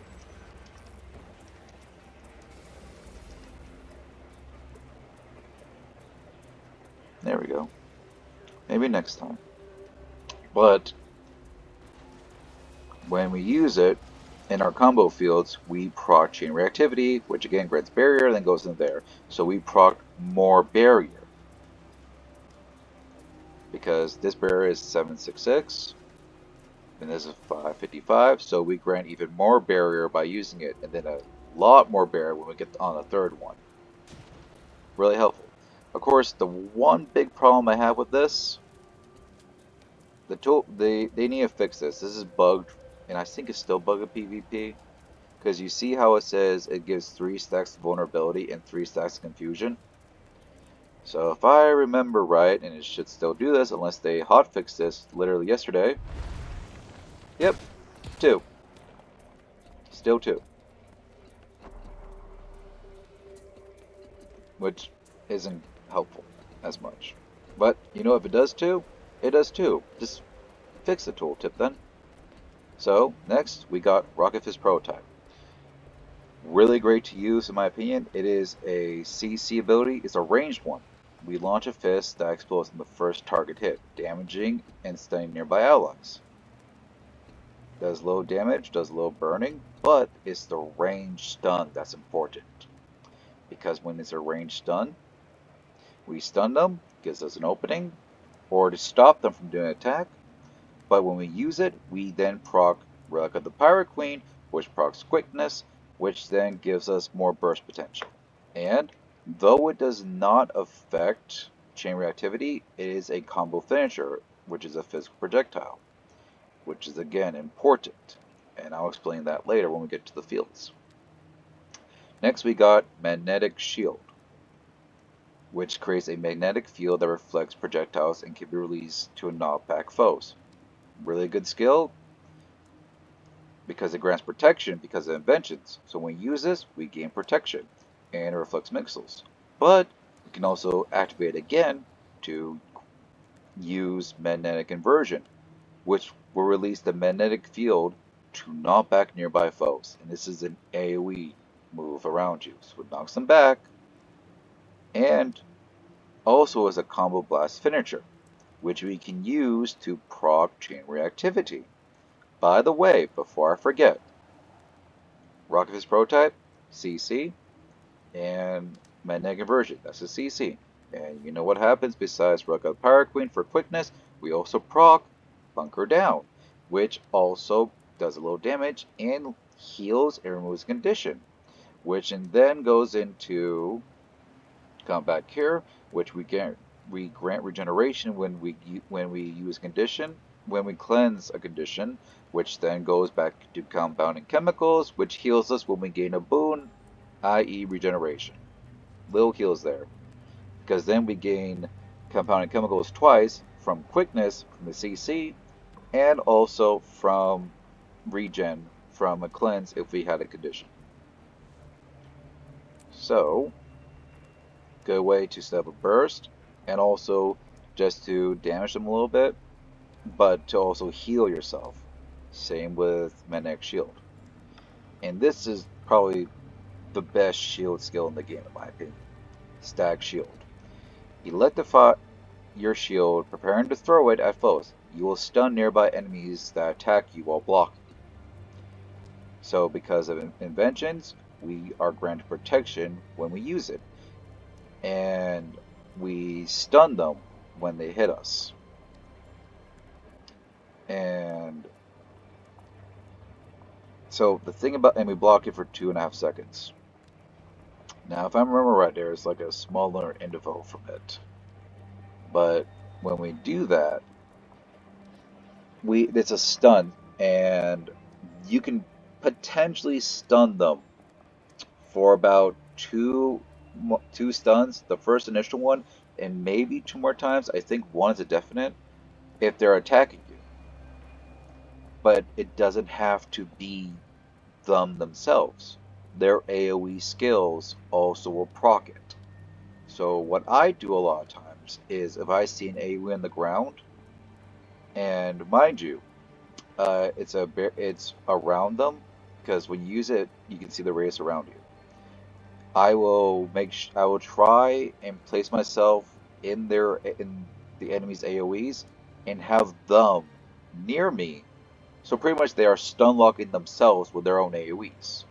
There we go. Maybe next time. But when we use it in our combo fields, we proc chain reactivity, which again grants barrier, then goes in there. So we proc more barrier. Because this barrier is 766, and this is 555, so we grant even more barrier by using it, and then a lot more barrier when we get on the 3rd one. Really helpful. Of course, the one big problem I have with this, the tool, they need to fix this. This is bugged, and I think it's still bugged in PvP, because you see how it says it gives 3 stacks of vulnerability and 3 stacks of confusion. So if I remember right, and it should still do this unless they hotfixed this literally yesterday. Yep, 2. Still 2. Which isn't helpful as much. But, you know, if it does 2, it does 2. Just fix the tooltip then. So, next, we got Rocket Fist Prototype. Really great to use, in my opinion. It is a CC ability. It's a ranged one. We launch a fist that explodes in the first target hit, damaging and stunning nearby allies. Does low damage, does low burning, but it's the ranged stun that's important. Because when it's a ranged stun, we stun them, gives us an opening, or to stop them from doing an attack. But when we use it, we then proc Relic of the Pirate Queen, which procs quickness, which then gives us more burst potential. And though it does not affect chain reactivity, it is a combo finisher, which is a physical projectile, which is again important. And I'll explain that later when we get to the fields. Next we got Magnetic Shield, which creates a magnetic field that reflects projectiles and can be released to knock back foes. Really good skill because it grants protection because of inventions. So when we use this, we gain protection and it reflects missiles. But we can also activate it again to use magnetic inversion, which will release the magnetic field to knock back nearby foes. And this is an AoE move around you, so it knocks them back, and also as a combo blast finisher, which we can use to proc chain reactivity. By the way, before I forget, Rocket Fist Prototype, CC, and Magnetic Inversion, that's a CC. And you know what happens besides Relic of the Pirate Queen for quickness? We also proc Bunker Down, which also does a little damage and heals and removes condition, which then goes into Combat Cure, which we grant regeneration when we use condition, when we cleanse a condition, which then goes back to compounding chemicals, which heals us when we gain a boon, i.e. regeneration. Little heals there, because then we gain compounding chemicals twice from quickness from the CC, and also from regen from a cleanse if we had a condition. So, good way to set up a burst, and also just to damage them a little bit, but to also heal yourself. Same with Magnetic Shield. And this is probably the best shield skill in the game, in my opinion. Stag Shield. Electrify your shield, preparing to throw it at foes. You will stun nearby enemies that attack you while blocking. So because of inventions, we are granted protection when we use it. And we stun them when they hit us. And so the thing about, and we block it for 2.5 seconds. Now, if I remember right, there's like a smaller interval from it. But when we do that, it's a stun, and you can potentially stun them for about two stuns. The first initial one, and maybe 2 more times. I think 1 is a definite if they're attacking you. But it doesn't have to be them themselves. Their AoE skills also will proc it. So what I do a lot of times is if I see an AoE on the ground, and mind you, it's around them, because when you use it, you can see the radius around you. I will try and place myself in the enemy's AoEs and have them near me. So pretty much they are stun locking themselves with their own AoEs.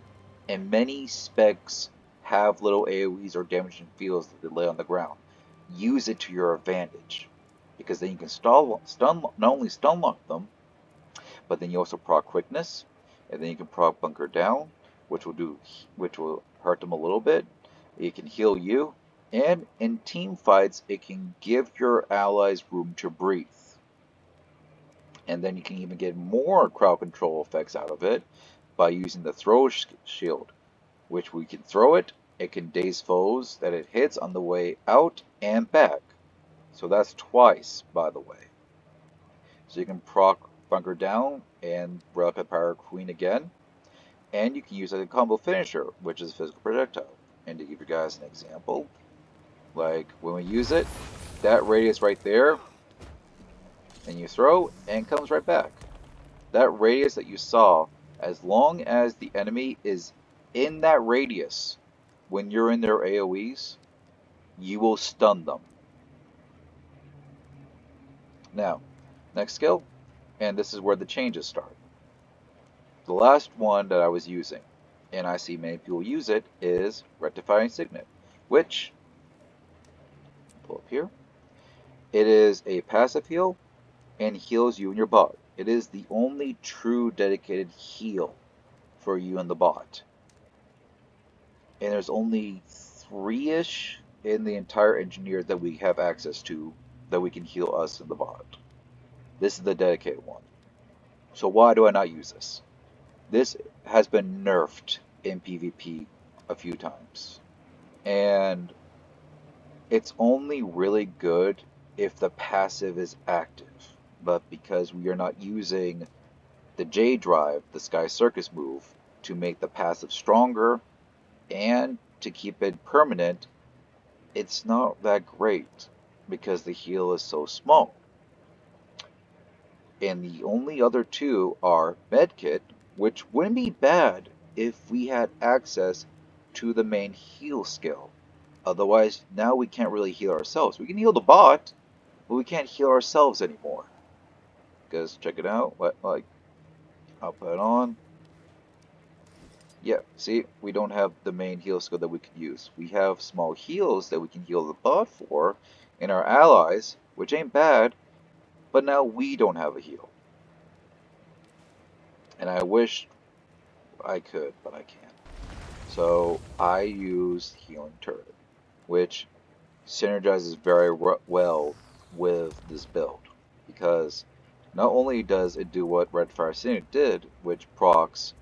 And many specs have little AoEs or damaging fields that they lay on the ground. Use it to your advantage, because then you can not only stun lock them, but then you also proc quickness, and then you can proc bunker down, which will hurt them a little bit. It can heal you, and in team fights, it can give your allies room to breathe. And then you can even get more crowd control effects out of it by using the throw shield, which we can throw it. It can daze foes that it hits on the way out and back. So that's twice, by the way. So you can proc bunker down and relic power queen again. And you can use it as a combo finisher, which is physical projectile. And to give you guys an example, like when we use it, that radius right there, and you throw, and comes right back. That radius that you saw, as long as the enemy is in that radius, when you're in their AoEs, you will stun them. Now, next skill, and this is where the changes start. The last one that I was using, and I see many people use it, is Rectifying Signet, which, pull up here, it is a passive heal and heals you and your bot. It is the only true dedicated heal for you and the bot. And there's only 3-ish in the entire engineer that we have access to that we can heal us and the bot. This is the dedicated one. So why do I not use this? This has been nerfed in PvP a few times. And it's only really good if the passive is active. But because we are not using the J drive, the Sky Circus move, to make the passive stronger and to keep it permanent, it's not that great because the heal is so small. And the only other two are Medkit, which wouldn't be bad if we had access to the main heal skill. Otherwise, now we can't really heal ourselves. We can heal the bot, but we can't heal ourselves anymore. Because check it out, I'll put it on. Yeah, see, we don't have the main heal skill that we can use. We have small heals that we can heal the bot for in our allies, which ain't bad, but now we don't have a heal. And I wish I could, but I can't. So I use Healing Turret, which synergizes very well with this build, because not only does it do what Redfire Signet did, which procs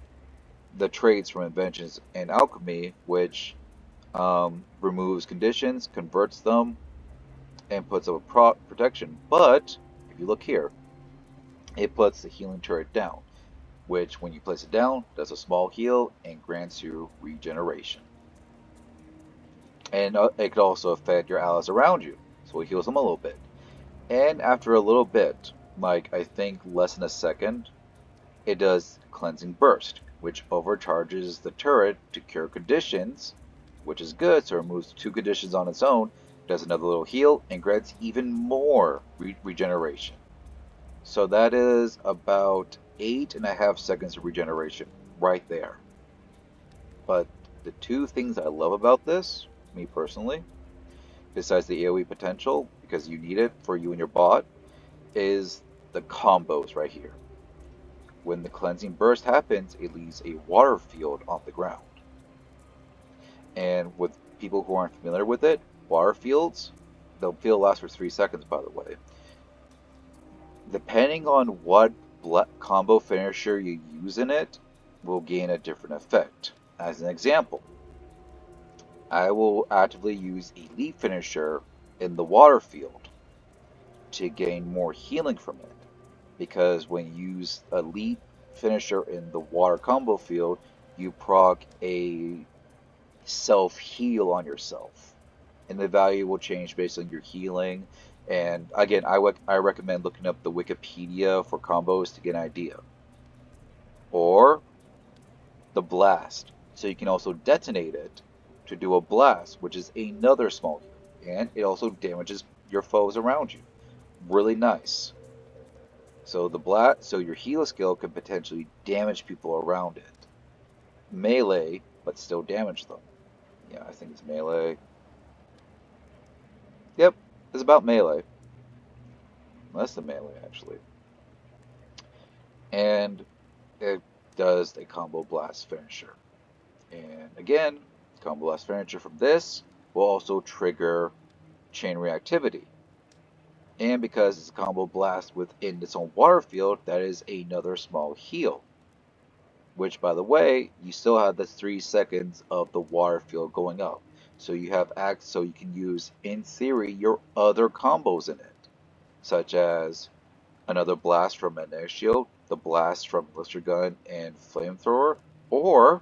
the traits from Inventions and Alchemy, which removes conditions, converts them, and puts up a protection, but if you look here, it puts the Healing Turret down, which when you place it down, does a small heal and grants you regeneration. And it could also affect your allies around you, so it heals them a little bit. And after a little bit, like I think less than a second, it does Cleansing Burst, which overcharges the turret to cure conditions, which is good, so it removes 2 conditions on its own, does another little heal, and grants even more regeneration. So that is about 8.5 seconds of regeneration right there. But the 2 things I love about this, me personally, besides the AoE potential, because you need it for you and your bot, is the combos right here. When the cleansing burst happens, it leaves a water field on the ground. And with people who aren't familiar with it, water fields, the field lasts for 3 seconds, by the way. Depending on what combo finisher you use in it, will gain a different effect. As an example, I will actively use a leaf finisher in the water field to gain more healing from it. Because when you use a leaf finisher in the water combo field, you proc a self-heal on yourself. And the value will change based on your healing. And again, I recommend looking up the Wikipedia for combos to get an idea. Or the blast. So you can also detonate it to do a blast, which is another small heal. And it also damages your foes around you. Really nice. So your heal skill can potentially damage people around it. Melee, but still damage them. Yeah, I think it's melee. Yep, it's about melee. Less than melee, actually. And it does a combo blast finisher. And again, combo blast finisher from this will also trigger chain reactivity. And because it's a combo blast within its own water field, that is another small heal. Which, by the way, you still have the 3 seconds of the water field going up. So you can use, in theory, your other combos in it. Such as another blast from Magnetic Shield, the blast from Blister Gun and Flamethrower, or,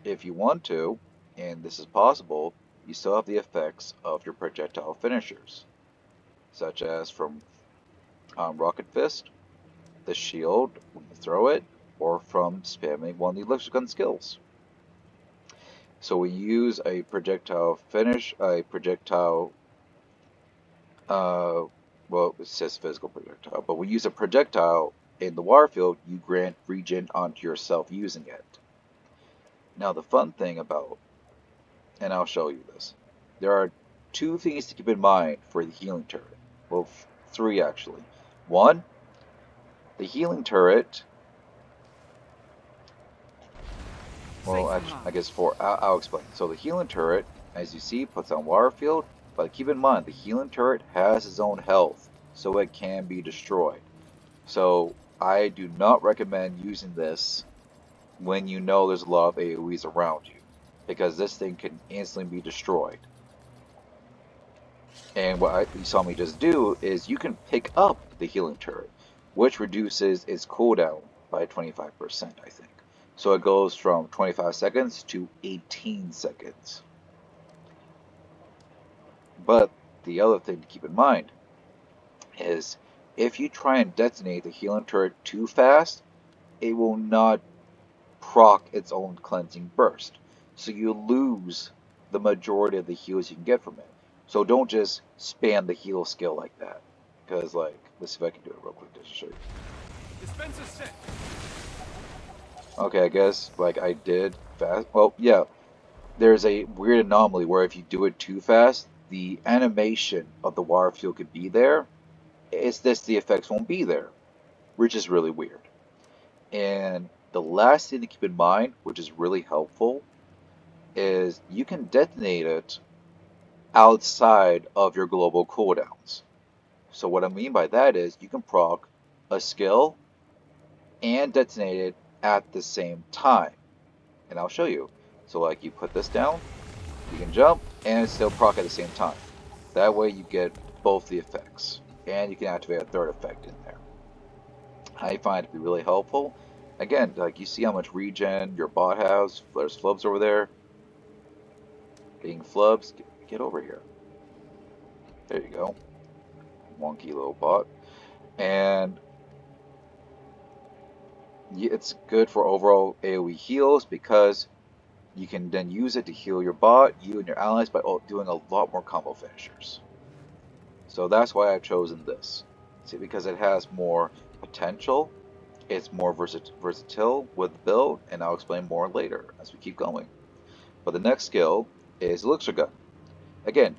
if you want to, and this is possible, you still have the effects of your projectile finishers. Such as from Rocket Fist, the shield when you throw it, or from spamming one of the Elixir Gun skills. So we use a projectile well, it says physical projectile, but we use a projectile in the water field, you grant regen onto yourself using it. Now the fun thing about, and I'll show you this, there are 2 things to keep in mind for the healing turret. Well, 3 actually. 1, the healing turret, well, actually, I guess 4, I'll explain. So the healing turret, as you see, puts on water field, but keep in mind, the healing turret has its own health, so it can be destroyed. So I do not recommend using this when you know there's a lot of AoEs around you, because this thing can instantly be destroyed. And what you saw me just do is you can pick up the healing turret, which reduces its cooldown by 25%, I think. So it goes from 25 seconds to 18 seconds. But the other thing to keep in mind is if you try and detonate the healing turret too fast, it will not proc its own cleansing burst. So you lose the majority of the heals you can get from it. So don't just spam the heal skill like that. Because, like, let's see if I can do it real quick just to show you. Dispenser set. Okay, I guess, like, I did fast. Well, yeah. There's a weird anomaly where if you do it too fast, the animation of the water field could be there. It's just the effects won't be there, which is really weird. And the last thing to keep in mind, which is really helpful, is you can detonate it outside of your global cooldowns. So what I mean by that is you can proc a skill and detonate it at the same time. And I'll show you. So like you put this down, you can jump, and still proc at the same time. That way you get both the effects. And you can activate a third effect in there. I find it to be really helpful. Again, like you see how much regen your bot has. There's flubs over there. Being flubs, get over here. There you go. Wonky little bot. And It's good for overall AoE heals because you can then use it to heal your bot, you and your allies by doing a lot more combo finishers. So that's why I've chosen this. See, because it has more potential, it's more versatile with the build, and I'll explain more later as we keep going. But the next skill is Elixir Gun. Again,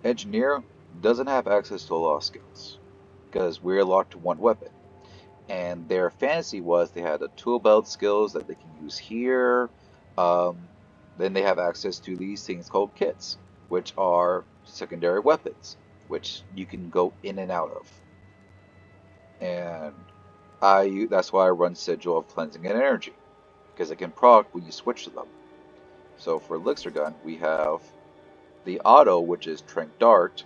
Engineer doesn't have access to a lot of skills because we're locked to one weapon. And their fantasy was they had the tool belt skills that they can use here. Um, then they have access to these things called kits, which are secondary weapons, which you can go in and out of. And that's why I run Sigil of Cleansing and Energy, because it can proc when you switch to them. So for Elixir Gun, we have the auto, which is Trank Dart,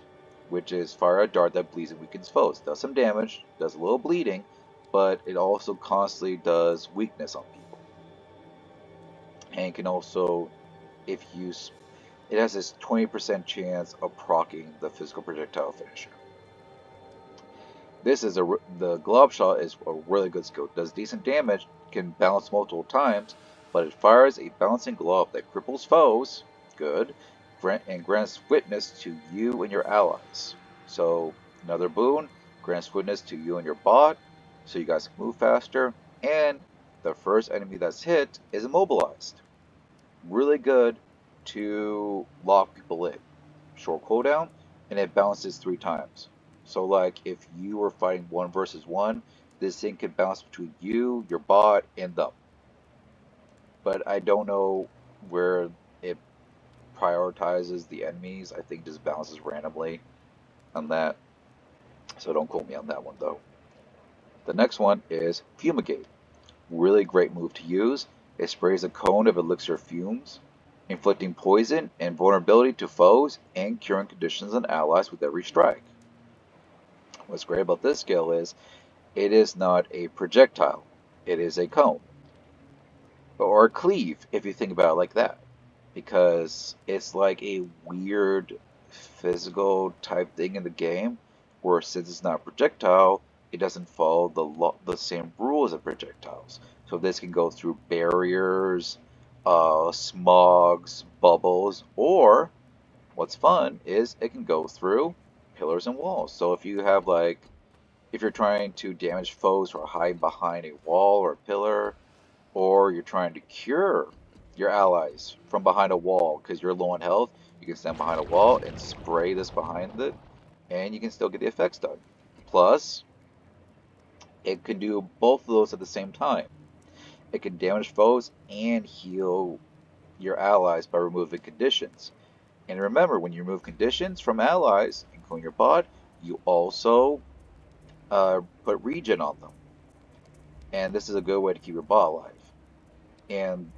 which is fire a dart that bleeds and weakens foes. Does some damage, does a little bleeding, but it also constantly does weakness on people. And can also, if you, it has this 20% chance of proccing the physical projectile finisher. The Glob Shot is a really good skill. It does decent damage, can bounce multiple times, but it fires a bouncing glob that cripples foes, good, and grants witness to you and your allies. So another boon, grants witness to you and your bot, so you guys can move faster, and the first enemy that's hit is immobilized. Really good to lock people in. Short cooldown, and it bounces 3 times. So like if you were fighting 1 versus 1, this thing can bounce between you, your bot, and them. But I don't know where it prioritizes the enemies. I think it just bounces randomly on that. So don't quote me on that one though. The next one is Fumigate. Really great move to use. It sprays a cone of elixir fumes, inflicting poison and vulnerability to foes and curing conditions on allies with every strike. What's great about this skill is it is not a projectile, it is a cone. Or a cleave, if you think about it like that. Because it's like a weird physical type thing in the game where since it's not a projectile, it doesn't follow the same rules as projectiles. So this can go through barriers, smogs, bubbles, or what's fun is it can go through pillars and walls. So if you have if you're trying to damage foes who are hiding behind a wall or a pillar, or you're trying to cure your allies from behind a wall because you're low on health, you can stand behind a wall and spray this behind it, and you can still get the effects done. Plus, it can do both of those at the same time. It can damage foes and heal your allies by removing conditions. And remember, when you remove conditions from allies, including your bot, you also put regen on them. And this is a good way to keep your bot alive. And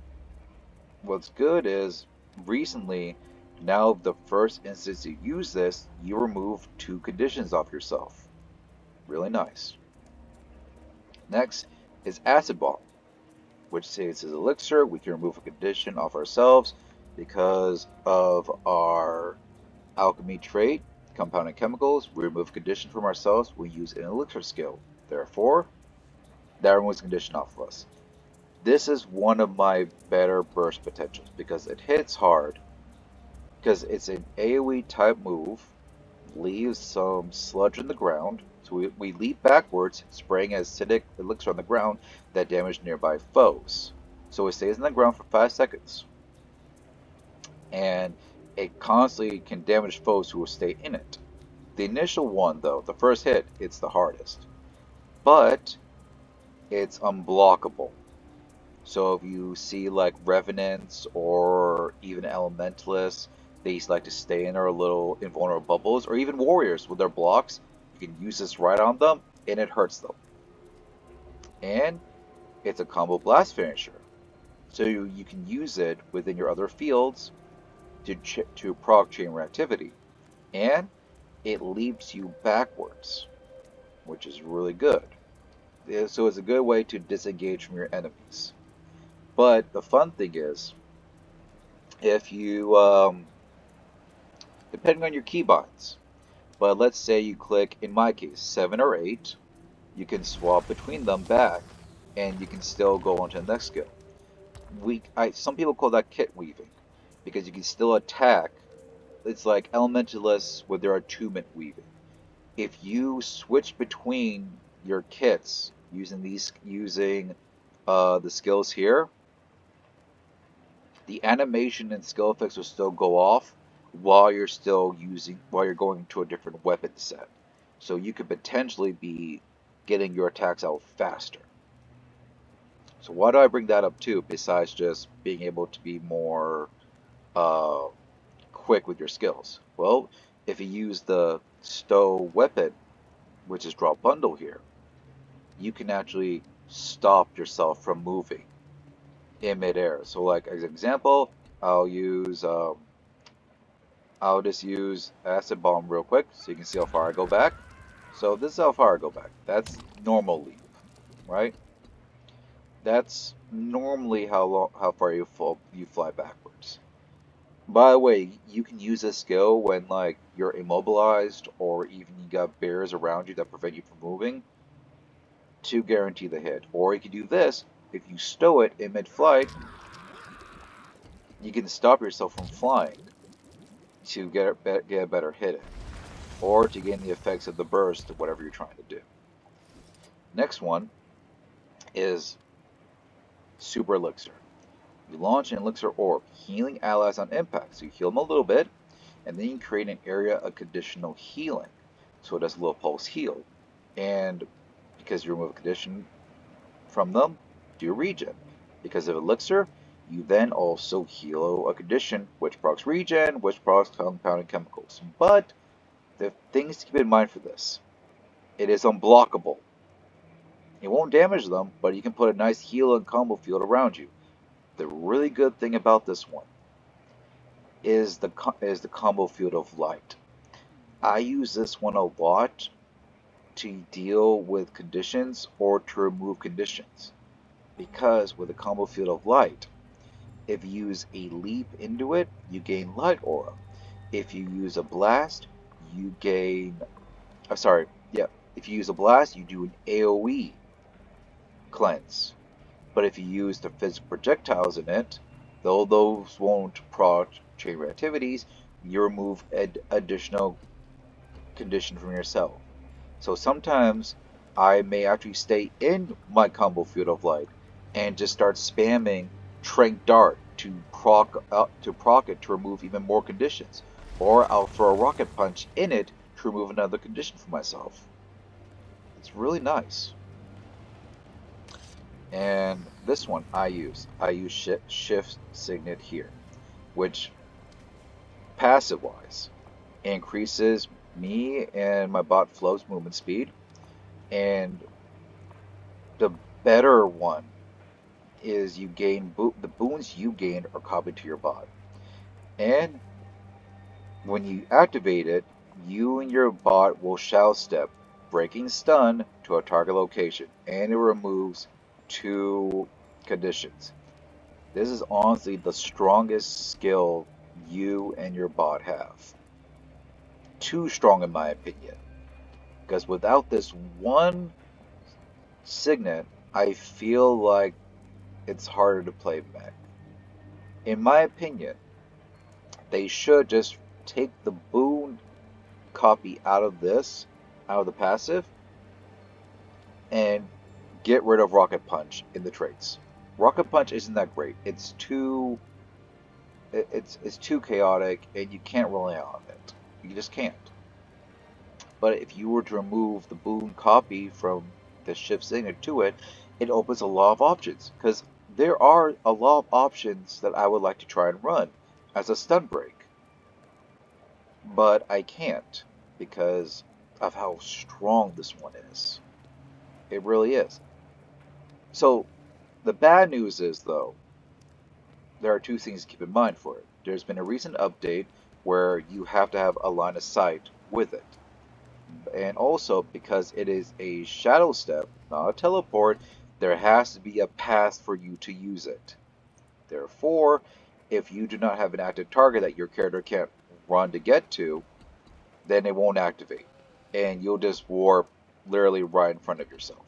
what's good is, recently, now the first instance you use this, you remove 2 conditions off yourself. Really nice. Next is Acid Bomb, which says as elixir, we can remove a condition off ourselves because of our alchemy trait, compounding chemicals. We remove a condition from ourselves, we use an elixir skill. Therefore, that removes a condition off of us. This is one of my better burst potentials because it hits hard, because it's an AoE type move, leaves some sludge in the ground, so we leap backwards, spraying acidic elixir on the ground that damage nearby foes. So it stays in the ground for 5 seconds. And it constantly can damage foes who will stay in it. The initial one though, the first hit, it's the hardest. But it's unblockable. So if you see like revenants or even elementalists, they like to stay in their little invulnerable bubbles, or even warriors with their blocks, you can use this right on them and it hurts them. And it's a combo blast finisher, so you can use it within your other fields to proc chain reactivity, and it leaps you backwards, which is really good. So it's a good way to disengage from your enemies. But the fun thing is, if you, depending on your keybinds, but let's say you click, in my case, 7 or 8, you can swap between them back and you can still go on to the next skill. Some people call that kit weaving, because you can still attack. It's like elementalists with their attunement weaving. If you switch between your kits using the skills here, the animation and skill effects will still go off while you're going to a different weapon set. So you could potentially be getting your attacks out faster. So why do I bring that up too, besides just being able to be more uh, quick with your skills? Well, if you use the stow weapon, which is drop bundle here, you can actually stop yourself from moving in midair. So like as an example, I'll just use acid bomb real quick so you can see how far I go back. So this is how far I go back. That's normal leap, right? That's normally how far you fly backwards. By the way, you can use this skill when like you're immobilized or even you got bears around you that prevent you from moving to guarantee the hit. Or you can do this, if you stow it in mid-flight, you can stop yourself from flying to get a better hit in, or to gain the effects of the burst of whatever you're trying to do. Next one is Super Elixir. You launch an Elixir Orb, healing allies on impact, so you heal them a little bit, and then you create an area of conditional healing, so it does a little pulse heal, and because you remove a condition from them, do regen. Because of Elixir, you then also heal a condition, which procs regen, which procs compounding chemicals. But the things to keep in mind for this, it is unblockable. It won't damage them, but you can put a nice heal and combo field around you. The really good thing about this one is the combo field of light. I use this one a lot to deal with conditions or to remove conditions, because with the combo field of light, if you use a leap into it, you gain light aura. If you use a blast, you gain. If you use a blast, you do an AoE cleanse. But if you use the physical projectiles in it, though those won't prot chain reactivities, you remove additional condition from yourself. So sometimes I may actually stay in my combo field of light and just start spamming Trank Dart to proc it to remove even more conditions. Or I'll throw a rocket punch in it to remove another condition for myself. It's really nice. And this one I use shift signet here, which passive wise increases me and my bot flow's movement speed, and the better one is you gain the boons you gain are copied to your bot, and when you activate it, you and your bot will shadow step, breaking stun to a target location, and it removes 2 conditions. This is honestly the strongest skill you and your bot have. Too strong in my opinion. Because without this one signet, I feel like it's harder to play Mech. In my opinion, they should just take the boon copy out of the passive, and get rid of Rocket Punch in the traits. Rocket Punch isn't that great. It's too chaotic, and you can't rely on it. You just can't. But if you were to remove the boon copy from the shift signet to it, it opens a lot of options. Because there are a lot of options that I would like to try and run as a stun break. But I can't because of how strong this one is. It really is. So the bad news is, though, there are 2 things to keep in mind for it. There's been a recent update where you have to have a line of sight with it. And also, because it is a shadow step, not a teleport, there has to be a path for you to use it. Therefore, if you do not have an active target that your character can't run to get to, then it won't activate. And you'll just warp literally right in front of yourself.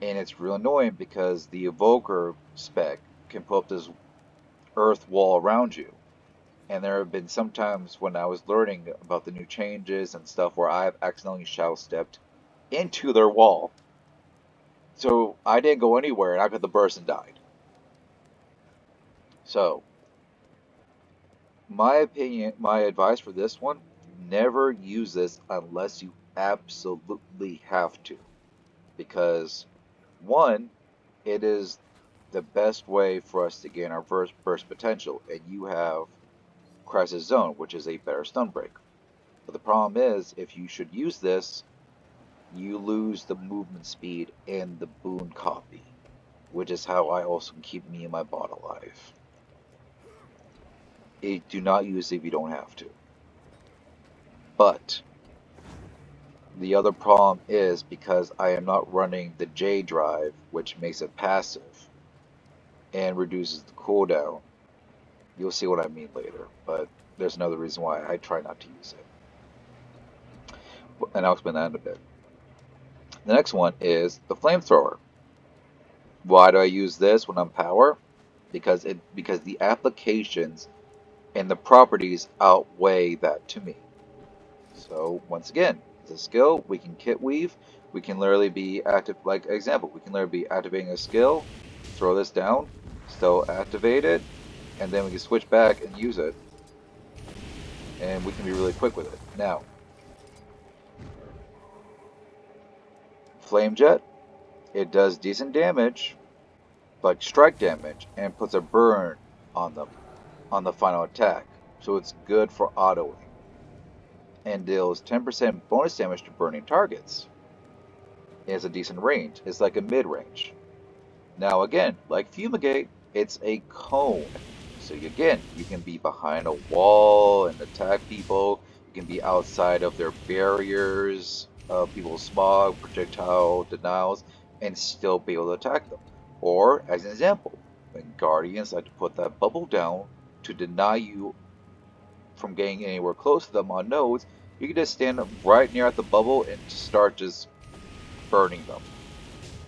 And it's real annoying because the evoker spec can put up this earth wall around you. And there have been some times when I was learning about the new changes and stuff where I've accidentally shadow stepped into their wall. So I didn't go anywhere and I got the burst and died. So, my opinion, my advice for this one, never use this unless you absolutely have to. Because, one, it is the best way for us to gain our burst potential, and you have Crisis Zone, which is a better stun break. But the problem is, if you should use this, you lose the movement speed and the boon copy, which is how I also keep me and my bot alive. Do not use it if you don't have to. But the other problem is because I am not running the J drive, which makes it passive and reduces the cooldown. You'll see what I mean later, but there's another reason why I try not to use it. And I'll explain that in a bit. The next one is the flamethrower. Why do I use this when I'm power? Because the applications and the properties outweigh that to me. So once again, it's a skill. We can kit weave. We can literally be active. Like example, we can literally be activating a skill, throw this down, still activate it, and then we can switch back and use it, and we can be really quick with it. Now, flame jet, it does decent damage, like strike damage, and puts a burn on them on the final attack. So it's good for autoing, and deals 10% bonus damage to burning targets. It has a decent range. It's like a mid-range. Now again, like Fumigate, it's a cone. So again, you can be behind a wall and attack people. You can be outside of their barriers, people's smog, projectile denials, and still be able to attack them. Or, as an example, when Guardians like to put that bubble down to deny you from getting anywhere close to them on nodes, you can just stand right near at the bubble and start just burning them.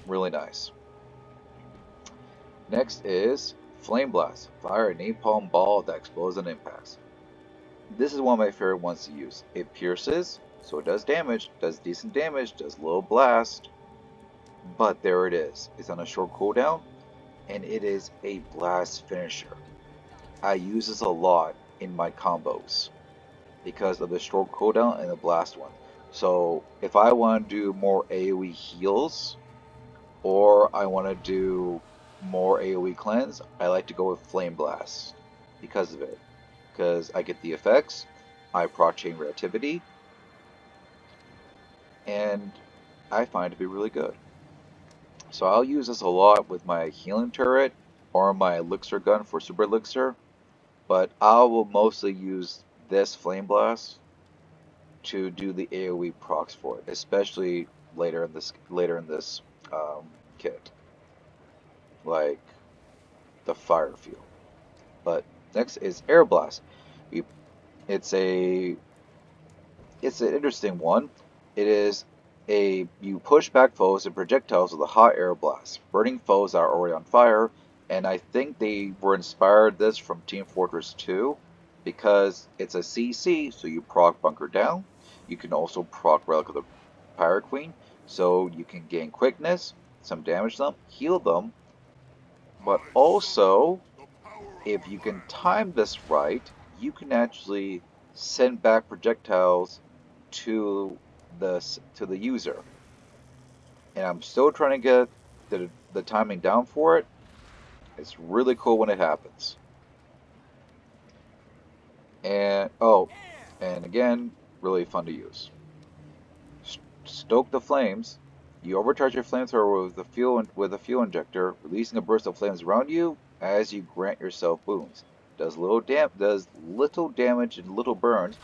Really nice. Next is Flame Blast. Fire a napalm ball that explodes on impact. This is one of my favorite ones to use. It pierces, so it does damage, does decent damage, does a little blast, but there it is. It's on a short cooldown, and it is a blast finisher. I use this a lot in my combos because of the short cooldown and the blast one. So if I want to do more AoE heals, or I want to do more AoE cleanse, I like to go with Flame Blast because of it. Because I get the effects, I proc chain reactivity, and I find it to be really good. So I'll use this a lot with my healing turret or my elixir gun for super elixir, but I will mostly use this Flame Blast to do the AoE procs for it, especially later in this kit, like the fire field. But next is Air Blast. It's an interesting one. It is you push back foes and projectiles with a hot air blast, burning foes that are already on fire. And I think they were inspired this from Team Fortress 2 because it's a CC, so you proc Bunker Down. You can also proc Relic of the Pirate Queen, so you can gain quickness, some damage them, heal them, but also, if you can time this right, you can actually send back projectiles to the user. And I'm still trying to get the timing down for it. It's really cool when it happens. And and again, really fun to use. Stoke the flames. You overcharge your flamethrower with a fuel injector, releasing a burst of flames around you as you grant yourself boons. Does little damage and little burns,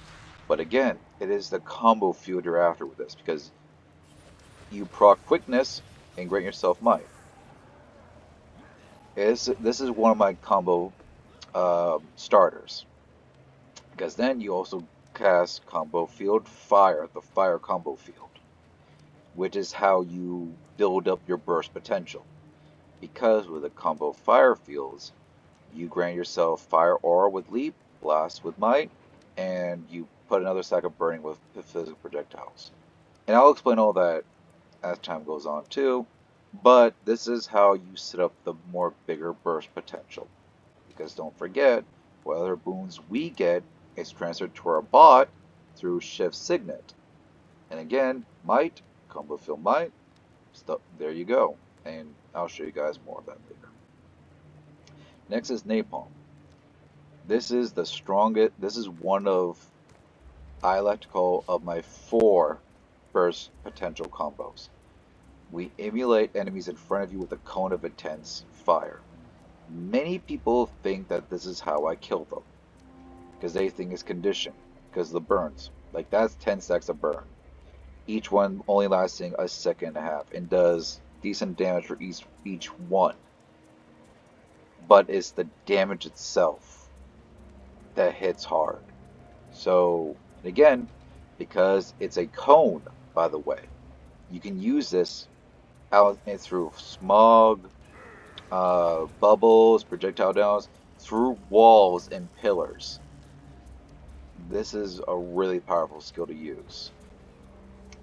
but again, it is the combo field you're after with this because you proc quickness and grant yourself might. This is one of my combo starters because then you also cast combo field fire, the fire combo field. which is how you build up your burst potential. Because with a combo fire fields, you grant yourself fire aura with leap, blast with might, and you put another stack of burning with physical projectiles. And I'll explain all that as time goes on too, but this is how you set up the more bigger burst potential. Because don't forget, what other boons we get is transferred to our bot through shift signet. And again, might, combo fill might, there you go. And I'll show you guys more of that later. Next is napalm. This is the strongest, this is one of, I like to call, of my 4 burst potential combos. We emulate enemies in front of you with a cone of intense fire. Many people think that this is how I kill them, because they think it's conditioned, because of the burns. Like, that's 10 stacks of burn. Each one only lasting a second and a half, and does decent damage for each one. But it's the damage itself that hits hard. So, again, because it's a cone, by the way, you can use this out through smog, bubbles, projectile downs, through walls and pillars. This is a really powerful skill to use.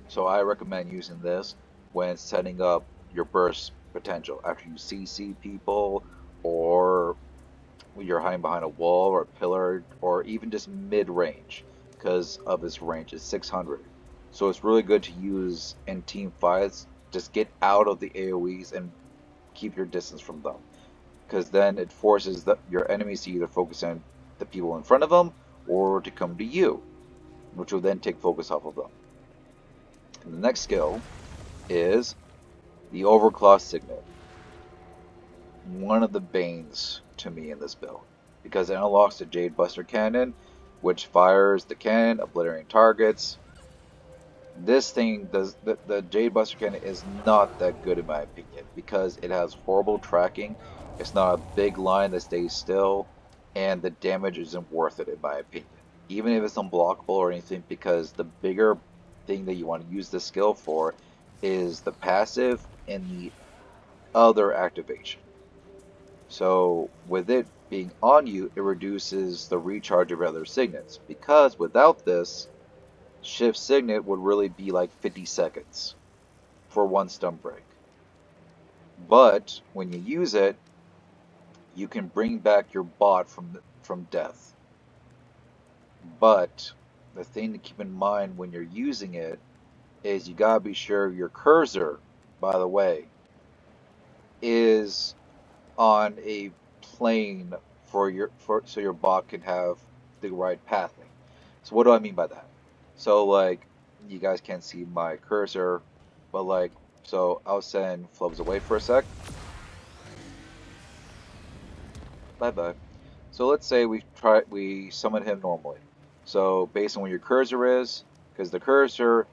So I recommend using this when setting up your burst potential after you CC people, or when you're hiding behind a wall or a pillar, or even just mid-range, because of its range is 600. So it's really good to use in team fights. Just get out of the AoEs and keep your distance from them, because then it forces your enemies to either focus on the people in front of them or to come to you, which will then take focus off of them. And the next skill is the Overclaw Signet. One of the banes to me in this build, because it unlocks the Jade Buster Cannon, which fires the cannon, obliterating targets. This thing does, the Jade Buster Cannon is not that good in my opinion, because it has horrible tracking, it's not a big line that stays still, and the damage isn't worth it in my opinion. Even if it's unblockable or anything, because the bigger thing that you want to use this skill for is the passive and the other activation. So with it being on you, it reduces the recharge of other signets, because without this, shift signet would really be like 50 seconds for one stun break. But when you use it, you can bring back your bot from death. But the thing to keep in mind when you're using it is you gotta be sure your cursor, by the way, is on a plane so your bot can have the right pathing. So what do I mean by that? So like, you guys can't see my cursor, but like, so I'll send Flubs away for a sec. Bye bye. So let's say we summon him normally. So based on where your cursor is, because the cursor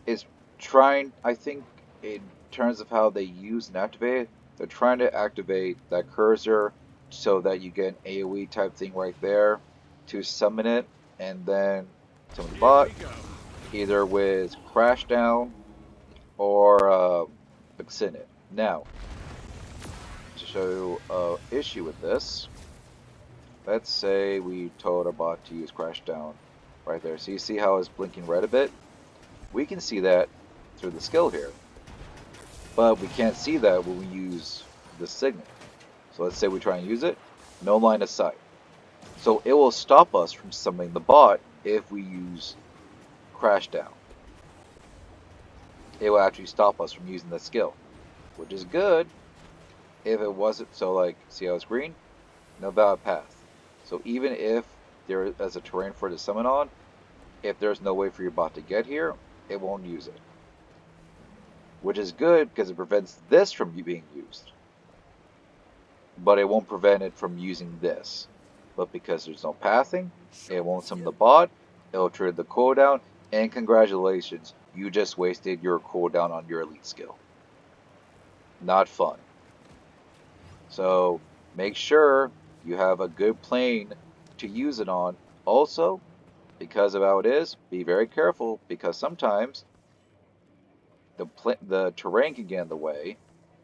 is trying, I think in terms of how they use and activate it, they're trying to activate that cursor so that you get an AoE type thing right there to summon it, and then summon the bot, either with Crash Down or Mechanist. Now, to show you an issue with this, let's say we told our bot to use Crash Down right there. So you see how it's blinking red a bit? We can see that through the skill here, but we can't see that when we use the signet. So let's say we try and use it, no line of sight. So it will stop us from summoning the bot if we use Crash Down. It will actually stop us from using the skill, which is good. If it wasn't, so like, see how it's green? No valid path. So even if there is a terrain for it to summon on, if there's no way for your bot to get here, it won't use it. Which is good because it prevents this from being used. But it won't prevent it from using this. But because there's no pathing, it won't summon the bot, it'll trigger the cooldown, and congratulations, you just wasted your cooldown on your elite skill. Not fun. So make sure you have a good plane to use it on. Also, because of how it is, be very careful, because sometimes the terrain can get in the way,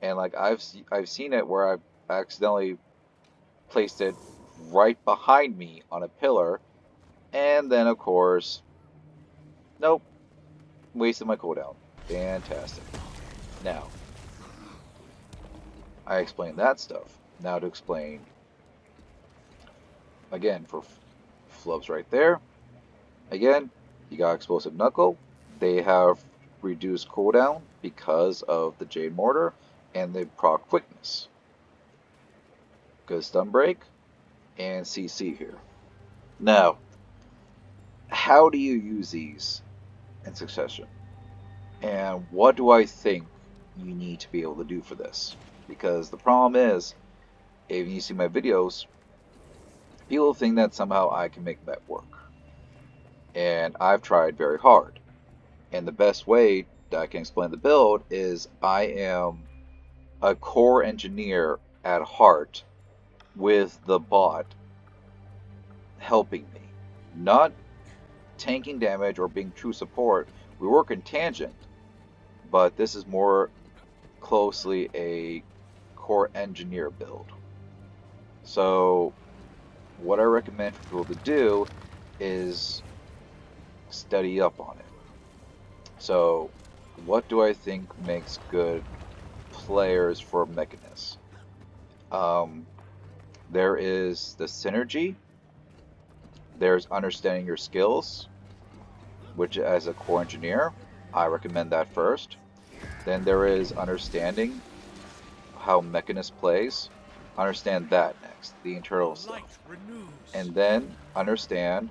and like I've seen it where I've accidentally placed it right behind me on a pillar, and then of course, nope, wasted my cooldown. Fantastic. Now, I explained that stuff. Now to explain again for flubs right there. Again, you got explosive knuckle. They have reduced cooldown because of the Jade Mortar, and they proc quickness. Good stun break and CC here. Now, how do you use these in succession? And what do I think you need to be able to do for this? Because the problem is, if you see my videos, people think that somehow I can make that work. And I've tried very hard. And the best way that I can explain the build is I am a core engineer at heart with the bot helping me. Not tanking damage or being true support. We work in tangent, but this is more closely a core engineer build. So what I recommend for people to do is study up on it. So what do I think makes good players for Mechanist? There is the synergy. There's understanding your skills, which as a core engineer, I recommend that first. Then there is understanding how Mechanist plays. Understand that next, the internal stuff. And then understand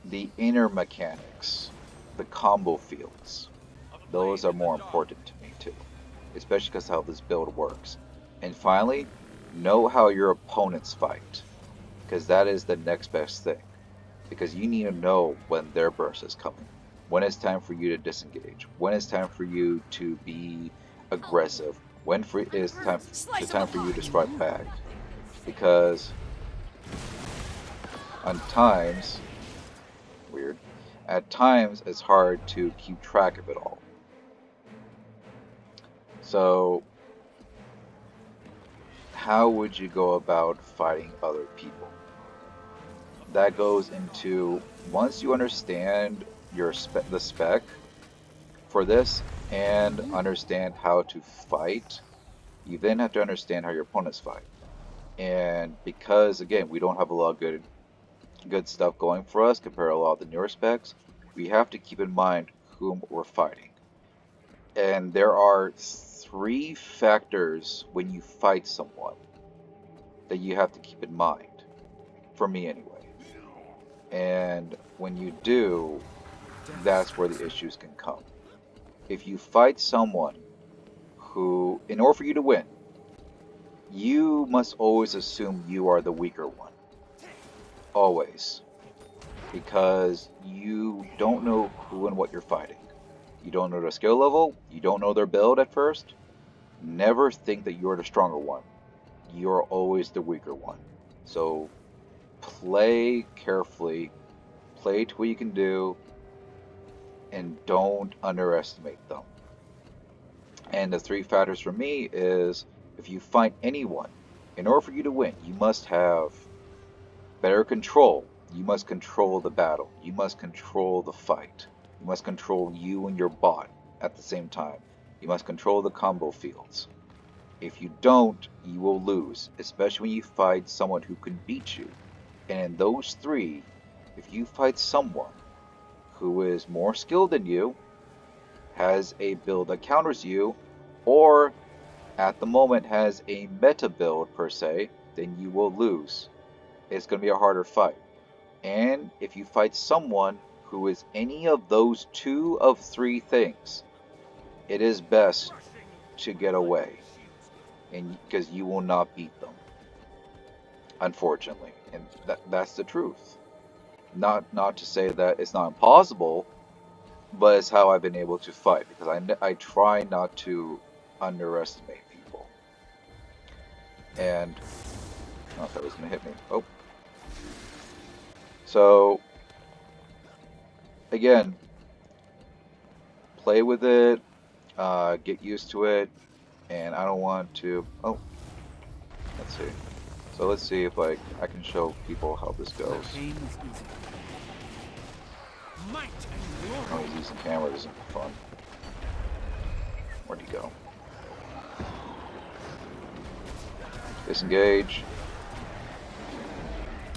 the inner mechanics, the combo fields. Those are more important to me too, especially because of how this build works. And finally, know how your opponents fight, because that is the next best thing. Because you need to know when their burst is coming, when it's time for you to disengage, when it's time for you to be aggressive, when it's time for you to strike back. Because at times it's hard to keep track of it all. So how would you go about fighting other people? That goes into, once you understand the spec for this and understand how to fight, you then have to understand how your opponents fight. And because again, we don't have a lot of good stuff going for us compared to a lot of the newer specs, we have to keep in mind whom we're fighting. And there are 3 factors when you fight someone that you have to keep in mind, for me anyway. And when you do, that's where the issues can come. If you fight someone who, in order for you to win, you must always assume you are the weaker one. Always. Because you don't know who and what you're fighting. You don't know their skill level, you don't know their build at first. Never think that you're the stronger one. You're always the weaker one. So play carefully, play to what you can do, and don't underestimate them. And the 3 factors for me is, if you fight anyone, in order for you to win, you must have better control. You must control the battle. You must control the fight. You must control you and your bot at the same time. You must control the combo fields. If you don't, you will lose, especially when you fight someone who can beat you. And in those 3, if you fight someone who is more skilled than you, has a build that counters you, or at the moment has a meta build per se, then you will lose. It's going to be a harder fight. And if you fight someone who is any of those 2 of 3 things, it is best to get away, and because you will not beat them, unfortunately. And that's the truth. Not to say that it's not impossible, but it's how I've been able to fight, because I try not to underestimate people. And oh, that was gonna hit me. Oh. So again, play with it, get used to it, and I don't want to. Oh, let's see. So let's see if like I can show people how this My goes. pain is easy. Might and Oh, glory. he's using camera. This isn't fun. Where'd he go? Disengage.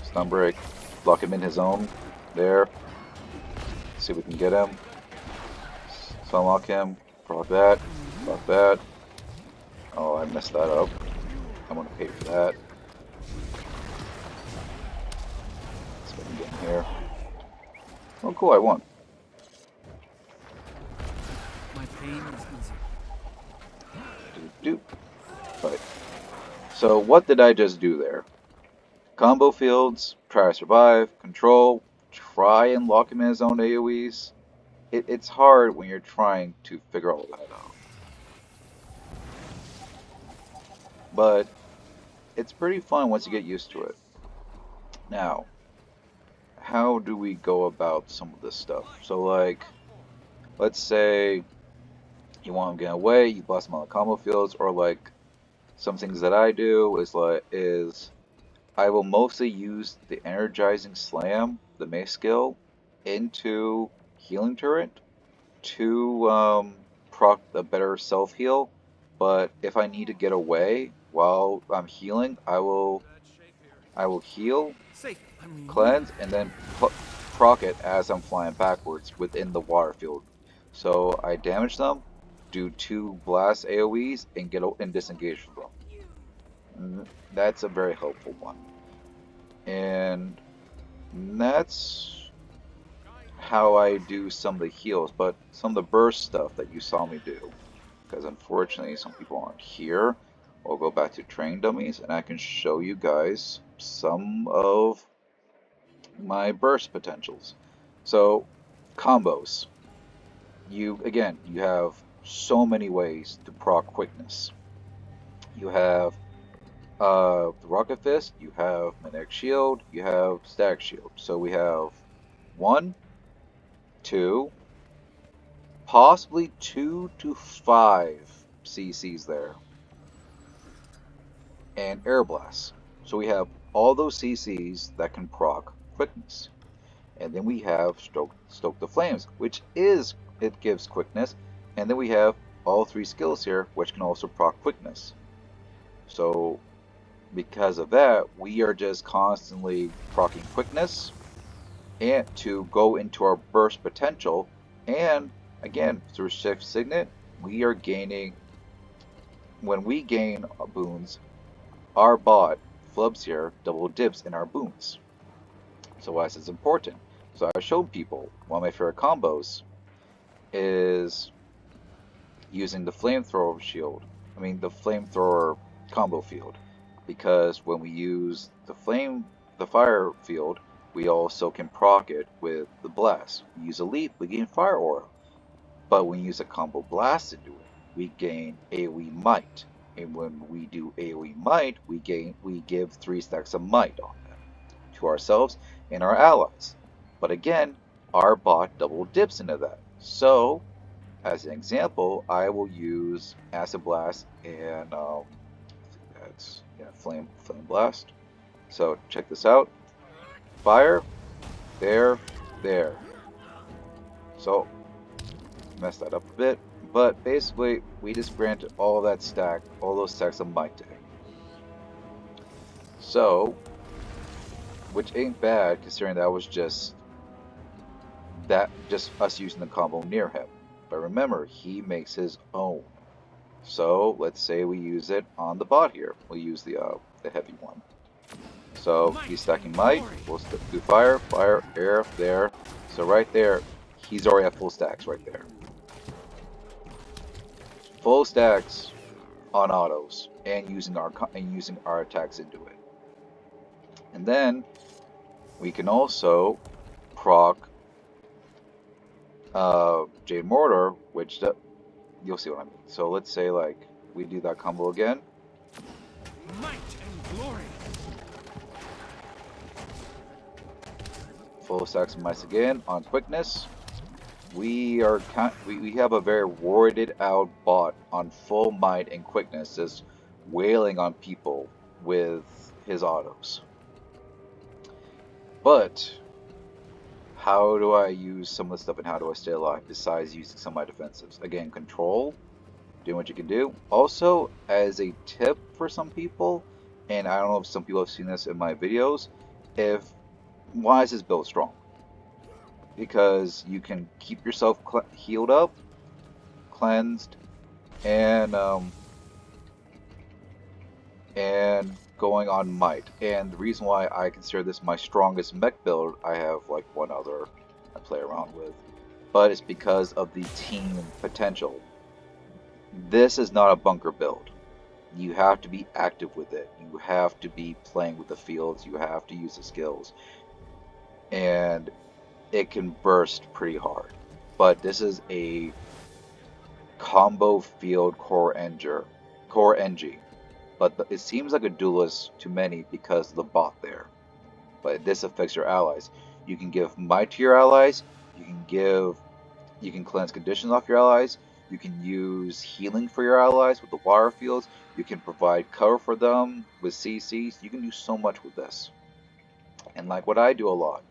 Stun break. Lock him in his own. There. See if we can get him. Sunlock him. Proc that. Proc that. Oh, I messed that up. I'm gonna pay for that. Let's see if I can get in here. Oh, cool, I won. My pain is easy. Doop. Right. So what did I just do there? Combo fields, try to survive, control, try and lock him in his own AoEs. It's hard when you're trying to figure all that out. But it's pretty fun once you get used to it. Now, how do we go about some of this stuff? So like, let's say you want him to get away, you blast him on the combo fields, or like some things that I do is I will mostly use the energizing slam, the Mech skill, into healing turret to proc a better self heal. But if I need to get away while I'm healing, I will heal, Safe. I mean, cleanse, and then proc it as I'm flying backwards within the water field. So I damage them, do 2 blast AoEs, and and disengage from them. That's a very helpful one. And that's how I do some of the heals, but some of the burst stuff that you saw me do, because unfortunately some people aren't here, I'll go back to training dummies and I can show you guys some of my burst potentials. So, combos. You have so many ways to proc quickness. You have the Rocket Fist, you have Magnetic Shield, you have Static Shield. So we have 1, 2, possibly 2 to 5 CCs there. And Air Blast. So we have all those CCs that can proc quickness. And then we have Stoke the Flames, which it gives quickness. And then we have all 3 skills here, which can also proc quickness. So because of that, we are just constantly proccing quickness and to go into our burst potential. And again, through Shift Signet, we are gaining, when we gain boons, our bot, Flubs here, double dips in our boons. So why is this important? So I've shown people, one of my favorite combos is using the flamethrower shield. The flamethrower combo field. Because when we use the fire field, we also can proc it with the blast. We use a leap, we gain fire aura. But when we use a combo blast to do it, we gain AoE might. And when we do AoE might, we give 3 stacks of might on them to ourselves and our allies. But again, our bot double dips into that. So, as an example, I will use Acid Blast and Flame Blast. So check this out. Fire, there. So messed that up a bit, but basically we just granted all those stacks of might to him. So, which ain't bad considering that was just us using the combo near him. But remember, he makes his own. So let's say we use it on the bot here. We'll use the heavy one. So he's stacking might. We'll do fire, air, there. So right there, he's already at full stacks right there. Full stacks on autos and using our attacks into it. And then we can also proc Jade Mortar, which you'll see what I mean. So let's say like we do that combo again. Might and glory. Full stacks of mice again on quickness. we have a very warded out bot on full might and quickness, just wailing on people with his autos. But how do I use some of the stuff and how do I stay alive besides using some of my defensives? Again, control, doing what you can do. Also, as a tip for some people, and I don't know if some people have seen this in my videos, why is this build strong? Because you can keep yourself healed up, cleansed, and going on might. And the reason why I consider this my strongest mech build, I have like one other I play around with, but it's because of the team potential. This is not a bunker build. You have to be active with it. You have to be playing with the fields. You have to use the skills. And it can burst pretty hard. But this is a combo field core NG. But it seems like a duelist to many because of the bot there. But this affects your allies. You can give might to your allies. You can cleanse conditions off your allies. You can use healing for your allies with the water fields. You can provide cover for them with CCs. You can do so much with this. And like what I do a lot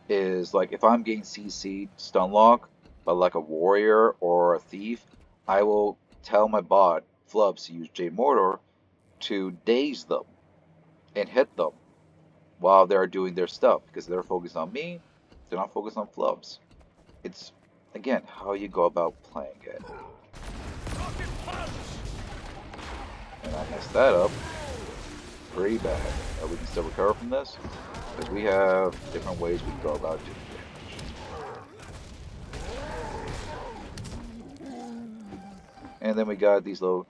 is like if I'm getting CC stun lock by like a warrior or a thief, I will tell my bot Flubs to use J Mortar to daze them and hit them while they're doing their stuff because they're focused on me, they're not focused on Flubs. It's again how you go about playing it. And I messed that up pretty bad. We can still recover from this because we have different ways we can go about doing damage. And then we got these little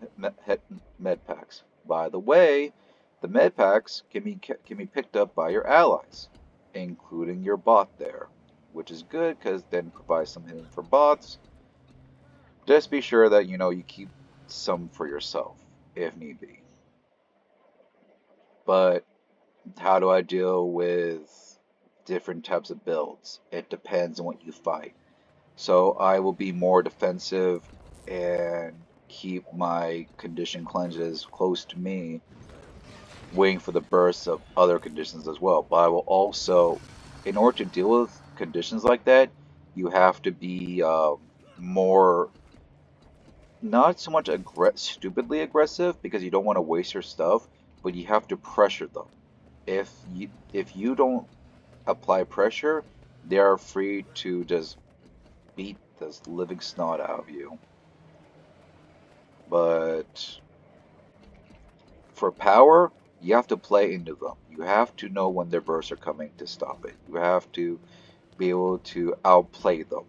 med packs. By the way, the med packs can be picked up by your allies, including your bot there, which is good because then it provides some healing for bots. Just be sure that you keep some for yourself if need be. But how do I deal with different types of builds? It depends on what you fight. So I will be more defensive and keep my condition cleanses close to me, waiting for the bursts of other conditions as well. But I will also, in order to deal with conditions like that, you have to be more, not so much stupidly aggressive because you don't want to waste your stuff, but you have to pressure them. If you don't apply pressure, they are free to just beat this living snot out of you. But for power, you have to play into them. You have to know when their bursts are coming to stop it. You have to be able to outplay them.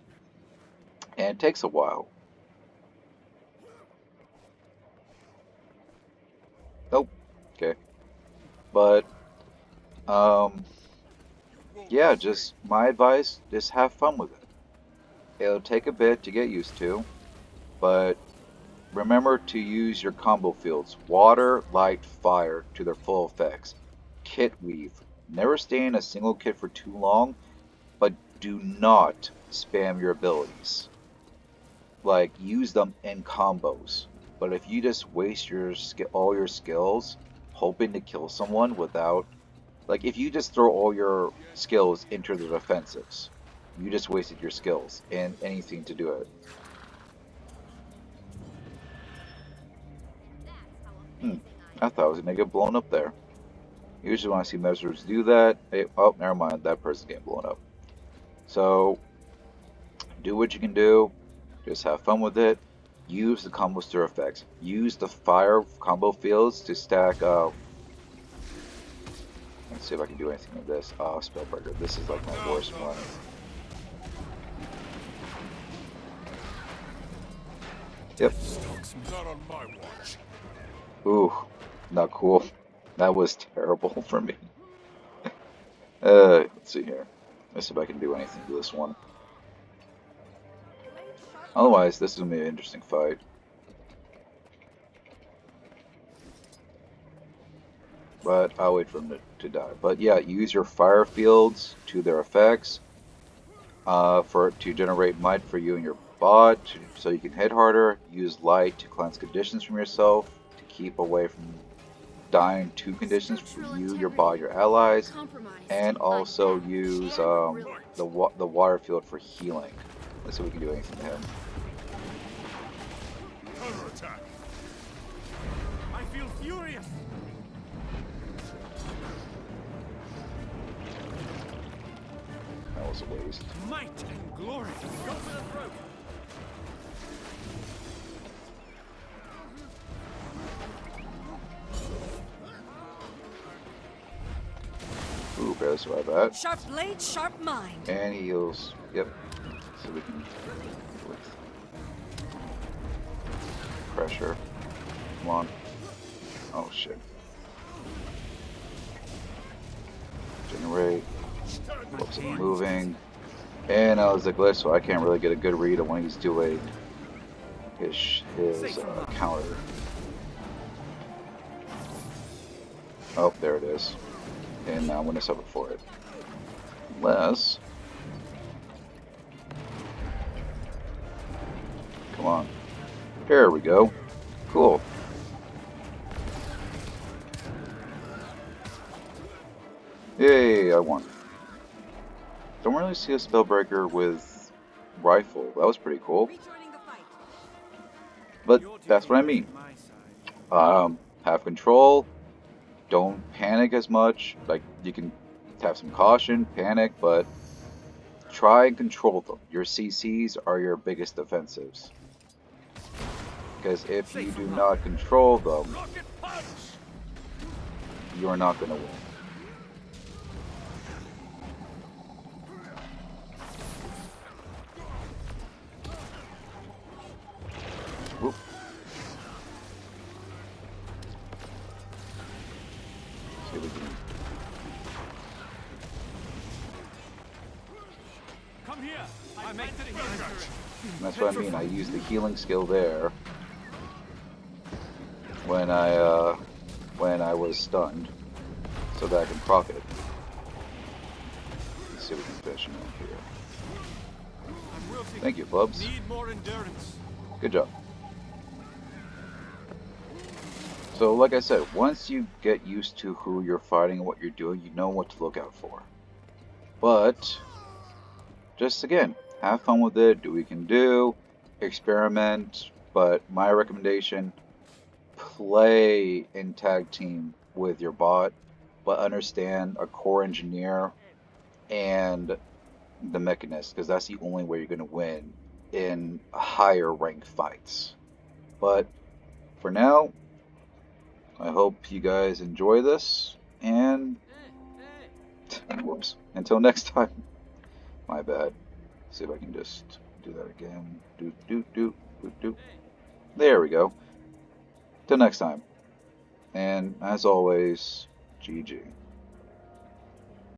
And it takes a while. Nope. Okay. But yeah, just my advice, just have fun with it. It'll take a bit to get used to, but remember to use your combo fields, water, light, fire, to their full effects. Kit weave. Never stay in a single kit for too long, but do not spam your abilities. Like, use them in combos. But if you just waste all your skills hoping to kill someone without, like if you just throw all your skills into the defensives, you just wasted your skills and anything to do it. I thought I was gonna get blown up there. Usually when I see measures do that, oh, never mind, that person's getting blown up. So, do what you can do, just have fun with it. Use the combo stir effects. Use the fire combo fields to stack up. Let's see if I can do anything with this. Oh, spellbreaker. This is like my worst one. Yep. Not on my watch. Ooh, not cool. That was terrible for me. Let's see here. Let's see if I can do anything to this one. Otherwise, this is gonna be an interesting fight. But I'll wait for him to die. But yeah, use your fire fields to their effects. To generate might for you and your bot, so you can hit harder. Use light to cleanse conditions from yourself, to keep away from dying to conditions for you, your bot, your allies, and also use the water field for healing. Let's see if we can do anything to him. Counterattack. I feel furious. That was a waste. Might and glory. Go for the throat. Ooh, barely survived that. Sharp blade, sharp mind. And he heals. Yep. So we can with pressure. Come on. Oh shit. Generate. Whoops, I'm moving. And now there's a glitch, so I can't really get a good read on when he's doing his counter. Oh, there it is. And now I'm going to suffer for it. Unless... Come on. Here we go. Cool. Yay, I won. Don't really see a spellbreaker with rifle. That was pretty cool. But that's what I mean. Have control. Don't panic as much. Like, you can have some caution, panic, but try and control them. Your CCs are your biggest defensives. Because if you do not control them, you are not going to win. Whoop. See if we can... Come here. I meant to heal. That's what I mean. I used the healing skill there when I was stunned, so that I can proc it. Let's see if we can finish him up here. Thank you, Bubs. Need more endurance. Good job. So, like I said, once you get used to who you're fighting and what you're doing, you know what to look out for. But, just again, have fun with it, do what you can do, experiment, but my recommendation, play in tag team with your bot, but understand a core engineer and the Mechanist, because that's the only way you're going to win in higher ranked fights. But, for now, I hope you guys enjoy this, and whoops, until next time. My bad. See if I can just do that again. Do. There we go. Till next time. And as always, GG.